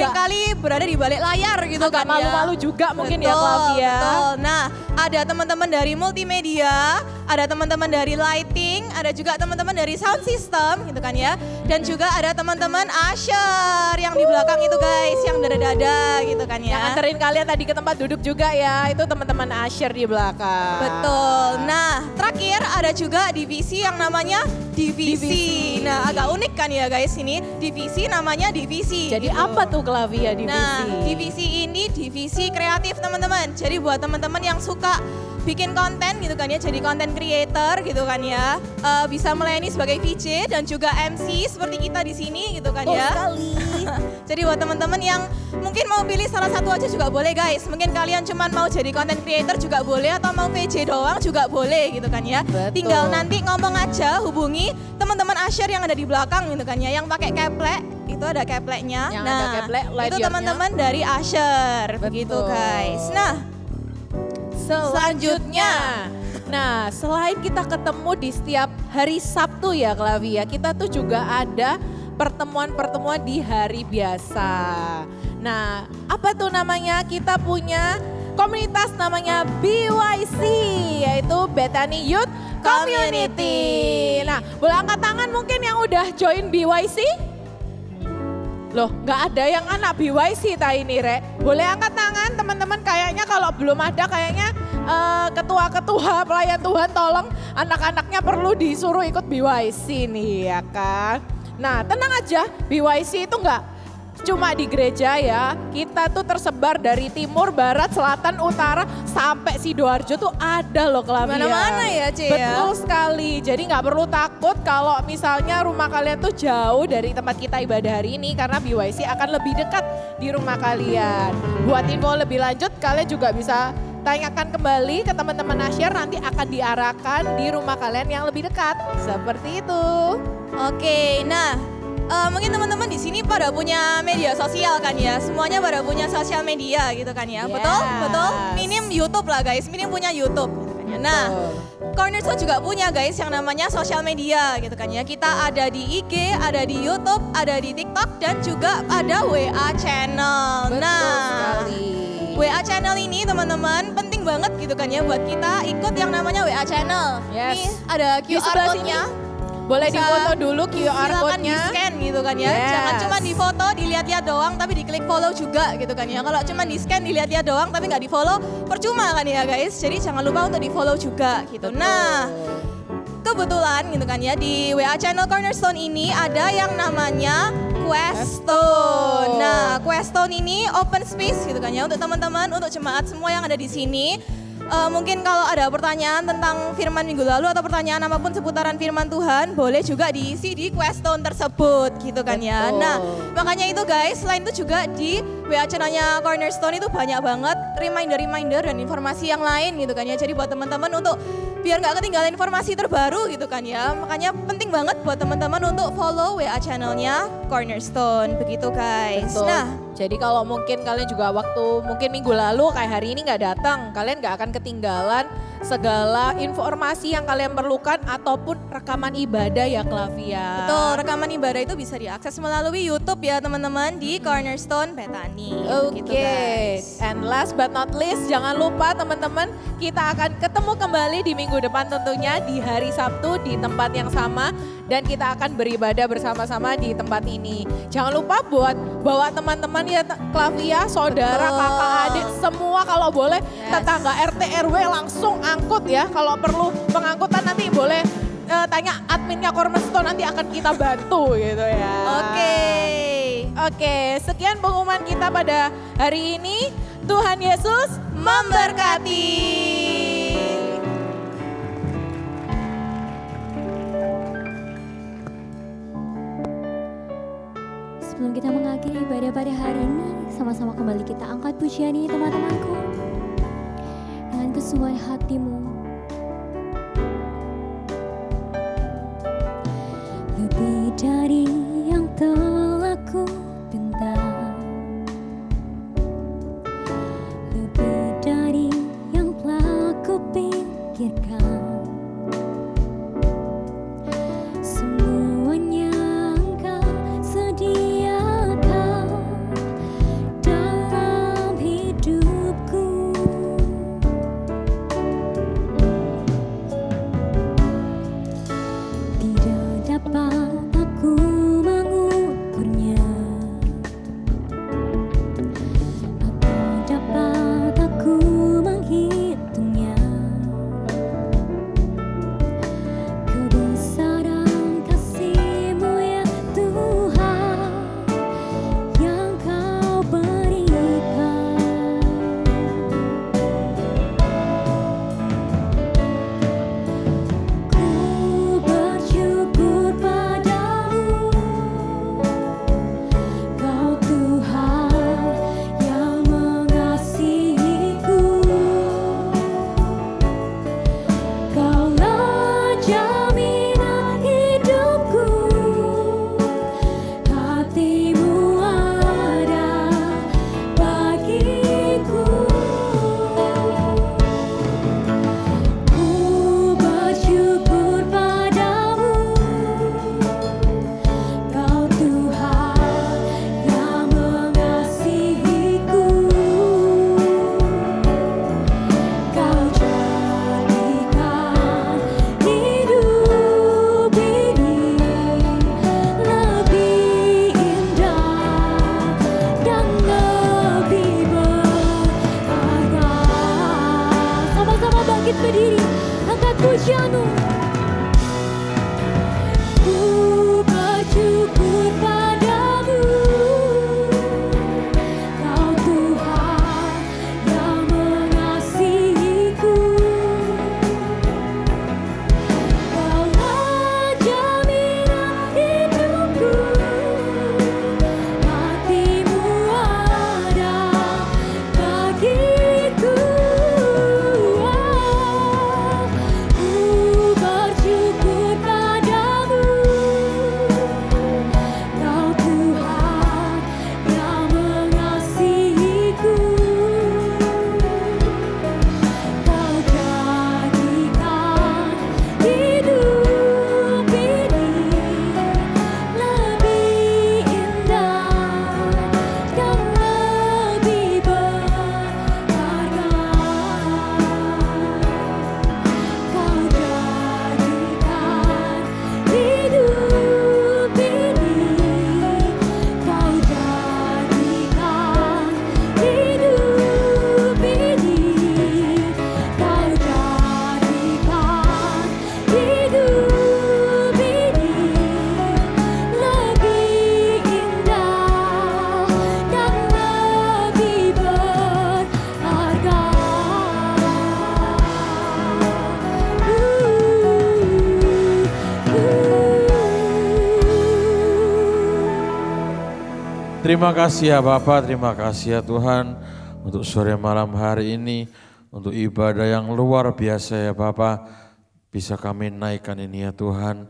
seringkali berada di balik layar gitu agak kan ya. malu-malu juga mungkin ya Betul, Flavia. betul. Nah, ada teman-teman dari multimedia, ada teman-teman dari lighting, ada juga teman-teman dari sound system gitu kan ya. Dan juga ada teman-teman usher yang di belakang itu guys, yang dada-dada gitu kan Yang ya. anterin kalian tadi ke tempat duduk juga ya, itu teman-teman Asher di belakang. Betul. Nah, terakhir ada juga divisi yang namanya divisi. Nah, agak unik kan ya guys ini. Divisi namanya divisi. Jadi gitu. apa tuh Flavia divisi? Nah, divisi ini divisi kreatif teman-teman. Jadi buat teman-teman yang suka bikin konten gitu kan ya, jadi content creator gitu kan ya, bisa melayani sebagai VJ dan juga MC seperti kita di sini gitu kan ya. sekali. Jadi buat teman-teman yang mungkin mau pilih salah satu aja juga boleh guys. Mungkin kalian cuman mau jadi content creator juga boleh atau mau VJ doang juga boleh gitu kan ya. Betul. Tinggal nanti ngomong aja, hubungi teman-teman Asher yang ada di belakang gitu kan ya, yang pakai keplek. Itu ada kepleknya. Yang ada keplek, itu layarnya. teman-teman dari Asher begitu Betul. guys. Nah, Selanjutnya, nah selain kita ketemu di setiap hari Sabtu ya Flavia, kita tuh juga ada pertemuan-pertemuan di hari biasa. Nah, apa tuh namanya? Kita punya komunitas namanya BYC, yaitu Bethany Youth Community. Nah, boleh angkat tangan mungkin yang udah join BYC? Loh, nggak ada yang anak BYC ini, Rek. Boleh angkat tangan teman-teman, kayaknya kalau belum ada kayaknya ketua-ketua pelayan Tuhan tolong anak-anaknya perlu disuruh ikut BYC nih ya kan. Nah, tenang aja, BYC itu nggak cuma di gereja ya, kita tuh tersebar dari timur, barat, selatan, utara, sampai Sidoarjo tuh ada loh Flavia. Mana-mana ya, Ce, ya? Betul sekali, jadi nggak perlu takut kalau misalnya rumah kalian tuh jauh dari tempat kita ibadah hari ini, karena BYC akan lebih dekat di rumah kalian. Buat info lebih lanjut, kalian juga bisa tanyakan kembali ke teman-teman Asher, nanti akan diarahkan di rumah kalian yang lebih dekat. Seperti itu. oke. Nah, mungkin teman-teman di sini pada punya media sosial kan ya, semuanya pada punya sosial media gitu kan ya, betul? Yes. Betul? Minim YouTube lah guys, minim punya YouTube gitu kan ya. Nah, Cornerstone juga punya guys yang namanya sosial media gitu kan ya. Kita ada di IG, ada di YouTube, ada di TikTok dan juga ada WA channel. Betul sekali. WA channel ini teman-teman penting banget gitu kan ya buat kita ikut yang namanya WA channel. Yes. Nih ada Di QR sebelah code-nya. sini. Boleh Bisa difoto dulu QR Silakan di code-nya. scan gitu kan ya. Yes. Jangan cuma di foto dilihat-lihat doang tapi diklik follow juga gitu kan ya. Kalau cuma di scan dilihat-lihat doang tapi nggak di follow percuma kan ya guys. Jadi jangan lupa untuk di follow juga gitu. Nah, kebetulan gitu kan ya di WA channel Cornerstone ini ada yang namanya Questone. Nah, Questone ini open space gitu kan ya untuk teman-teman, untuk jemaat semua yang ada di sini. Mungkin kalau ada pertanyaan tentang firman minggu lalu atau pertanyaan apapun seputaran firman Tuhan, boleh juga diisi di Questone tersebut gitu kan ya. Betul. Nah, makanya itu guys, selain itu juga di WA channelnya Cornerstone itu banyak banget reminder-reminder dan informasi yang lain gitu kan ya. Jadi buat teman-teman untuk biar nggak ketinggalan informasi terbaru gitu kan ya. Makanya penting banget buat teman-teman untuk follow WA channelnya Cornerstone begitu guys. Betul. Nah, Jadi kalau mungkin kalian juga waktu mungkin minggu lalu kayak hari ini nggak datang, kalian nggak akan ketinggalan segala informasi yang kalian perlukan ataupun rekaman ibadah ya Flavia. betul, rekaman ibadah itu bisa diakses melalui YouTube ya teman-teman di Cornerstone Bethany. Oke, Begitu, guys. and last but not least jangan lupa teman-teman kita akan ketemu kembali di minggu depan tentunya di hari Sabtu di tempat yang sama dan kita akan beribadah bersama-sama di tempat ini. Jangan lupa buat bawa teman-teman ya Flavia, saudara, Betul. kakak, adik semua kalau boleh tetangga RT RW langsung angkut ya. Kalau perlu pengangkutan nanti boleh tanya adminnya Cornerstone, nanti akan kita bantu gitu ya. Oke, sekian pengumuman kita pada hari ini. Tuhan Yesus Memberkati. Sebelum kita mengakhiri ibadah pada hari ini, sama-sama kembali kita angkat pujian ini teman-temanku. Dengan kesungguhan hatimu. Lebih dari yang telah ku bentang, lebih dari yang telah ku pikirkan, semuanya Engkau sediakan terima kasih ya Bapak, terima kasih ya Tuhan untuk sore malam hari ini, untuk ibadah yang luar biasa ya Bapak, bisa kami naikkan ini ya Tuhan.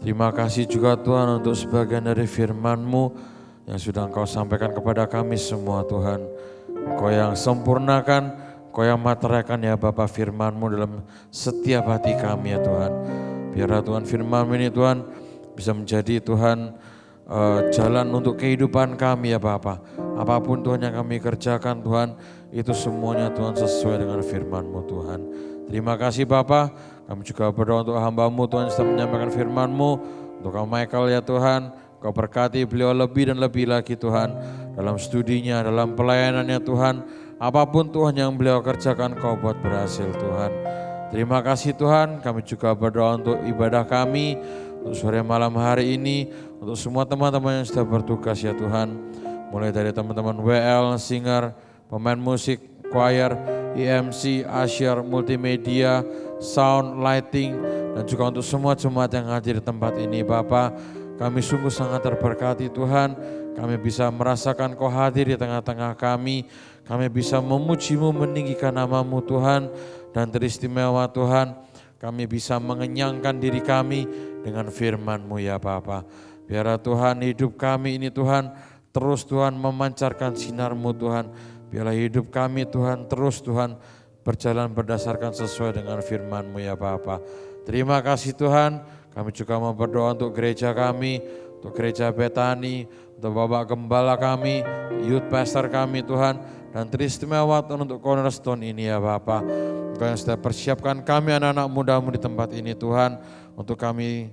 Terima kasih juga Tuhan untuk sebagian dari firman-Mu yang sudah Engkau sampaikan kepada kami semua Tuhan. Engkau yang sempurnakan, Engkau yang materialkan ya Bapak firman-Mu dalam setiap hati kami ya Tuhan. Biarlah Tuhan firman-Mu ini Tuhan bisa menjadi Tuhan jalan untuk kehidupan kami ya Bapak. Apapun Tuhan yang kami kerjakan Tuhan, itu semuanya Tuhan sesuai dengan firman-Mu Tuhan. Terima kasih Bapak, kami juga berdoa untuk hamba-Mu Tuhan yang sedang menyampaikan firman-Mu. Untuk Kau Michael ya Tuhan, Kau berkati beliau lebih dan lebih lagi Tuhan. Dalam studinya, dalam pelayanannya Tuhan. Apapun Tuhan yang beliau kerjakan Kau buat berhasil Tuhan. Terima kasih Tuhan, kami juga berdoa untuk ibadah kami, untuk sore malam hari ini, untuk semua teman-teman yang sudah bertugas ya Tuhan. Mulai dari teman-teman WL, singer, pemain musik, choir, EMC, usher, multimedia, sound, lighting, dan juga untuk semua jemaat yang hadir di tempat ini Bapak. Kami sungguh sangat terberkati Tuhan, kami bisa merasakan Kau hadir di tengah-tengah kami bisa memuji-Mu, meninggikan nama-Mu Tuhan, dan teristimewa Tuhan, kami bisa mengenyangkan diri kami dengan firman-Mu ya Bapa. Biarlah Tuhan hidup kami ini Tuhan, terus Tuhan memancarkan sinar-Mu Tuhan. Biarlah hidup kami Tuhan, terus Tuhan berjalan berdasarkan sesuai dengan firman-Mu ya Bapa. Terima kasih Tuhan, kami juga mau berdoa untuk gereja kami, untuk gereja Betani, untuk Bapak Gembala kami, youth pastor kami Tuhan, dan teristimewa Tuhan untuk Cornerstone ini ya Bapa. Engkau yang sudah persiapkan kami anak-anak muda-Mu di tempat ini Tuhan, untuk kami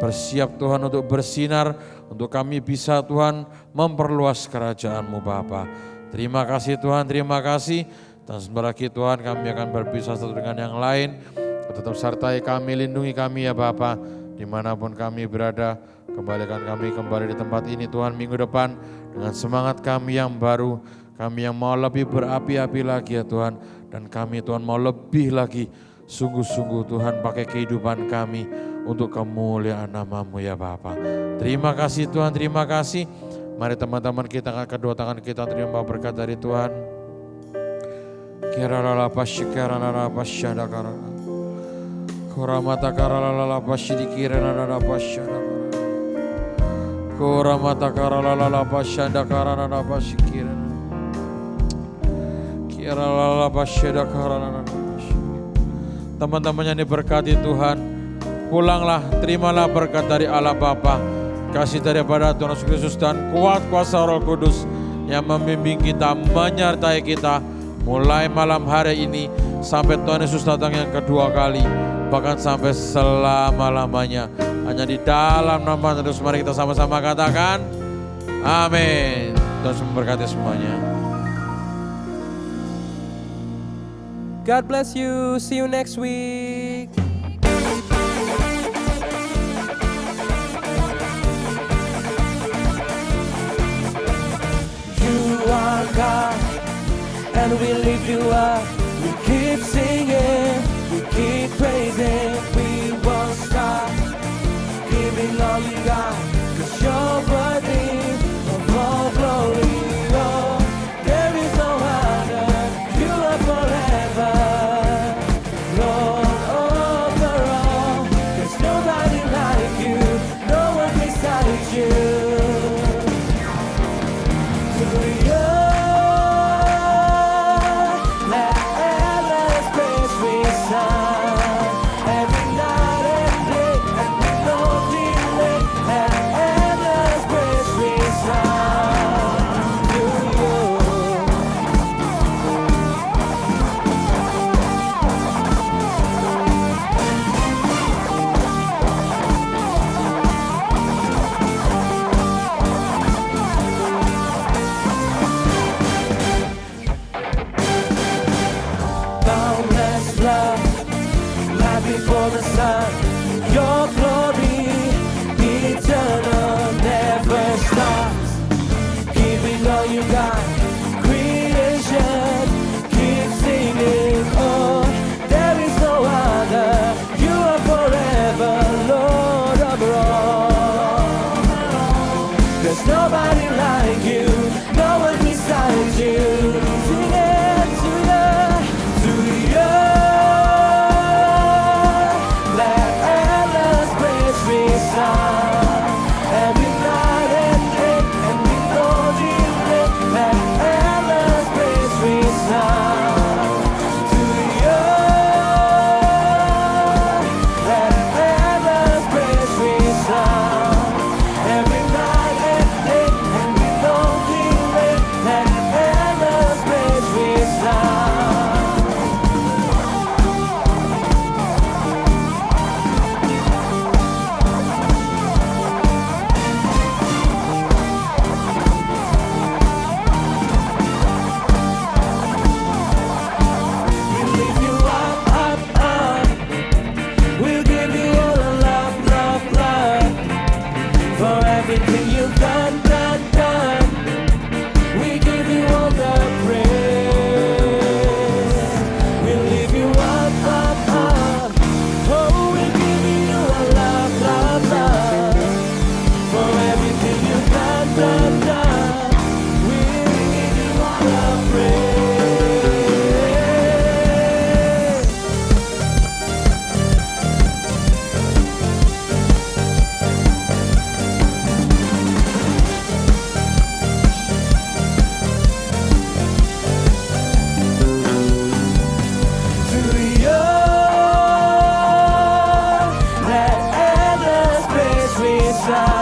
bersiap Tuhan untuk bersinar, untuk kami bisa Tuhan memperluas kerajaan-Mu Bapa. Terima kasih Tuhan, terima kasih. Dan sebentar lagi Tuhan kami akan berpisah satu dengan yang lain. Tetap sertai kami, lindungi kami ya Bapa, dimanapun kami berada. Kembalikan kami kembali di tempat ini Tuhan minggu depan dengan semangat kami yang baru. Kami yang mau lebih berapi-api lagi ya Tuhan. Dan kami Tuhan mau lebih lagi sungguh-sungguh Tuhan pakai kehidupan kami untuk kemuliaan nama-Mu ya Bapa. Terima kasih Tuhan, terima kasih. Mari teman-teman kita angkat kedua tangan kita terima berkat dari Tuhan. Kiralala pasyikara pasyadakara. Koramata karalala pasyidikirana pasyadakara. Koramata karalala pasyadakara pasyikirana. Kiralala pasyadakara. Teman-teman yang diberkati Tuhan, pulanglah, terimalah berkat dari Allah Bapa, kasih daripada Tuhan Yesus Kristus dan kuat kuasa Roh Kudus yang membimbing kita, menyertai kita mulai malam hari ini sampai Tuhan Yesus datang yang kedua kali, bahkan sampai selama-lamanya. Hanya di dalam nama Tuhan Yesus mari kita sama-sama katakan amin. Tuhan memberkati semuanya. God bless you. See you next week. You are God, and we lift You up. We keep singing, we keep praising, we won't stop giving all You got, 'cause You're worthy of all glory. Oh, there is no other, You are forever, Lord over all. There's nobody like You, no one beside You. To You, let endless praise resound every night and day, and with no delay. Let endless praise resound to You. Boundless love, life before the sun. Your glory, eternal, never stops. Giving all You got, creation, keep singing. Oh, there is no other. You are forever, Lord of all. There's nobody like You. bisa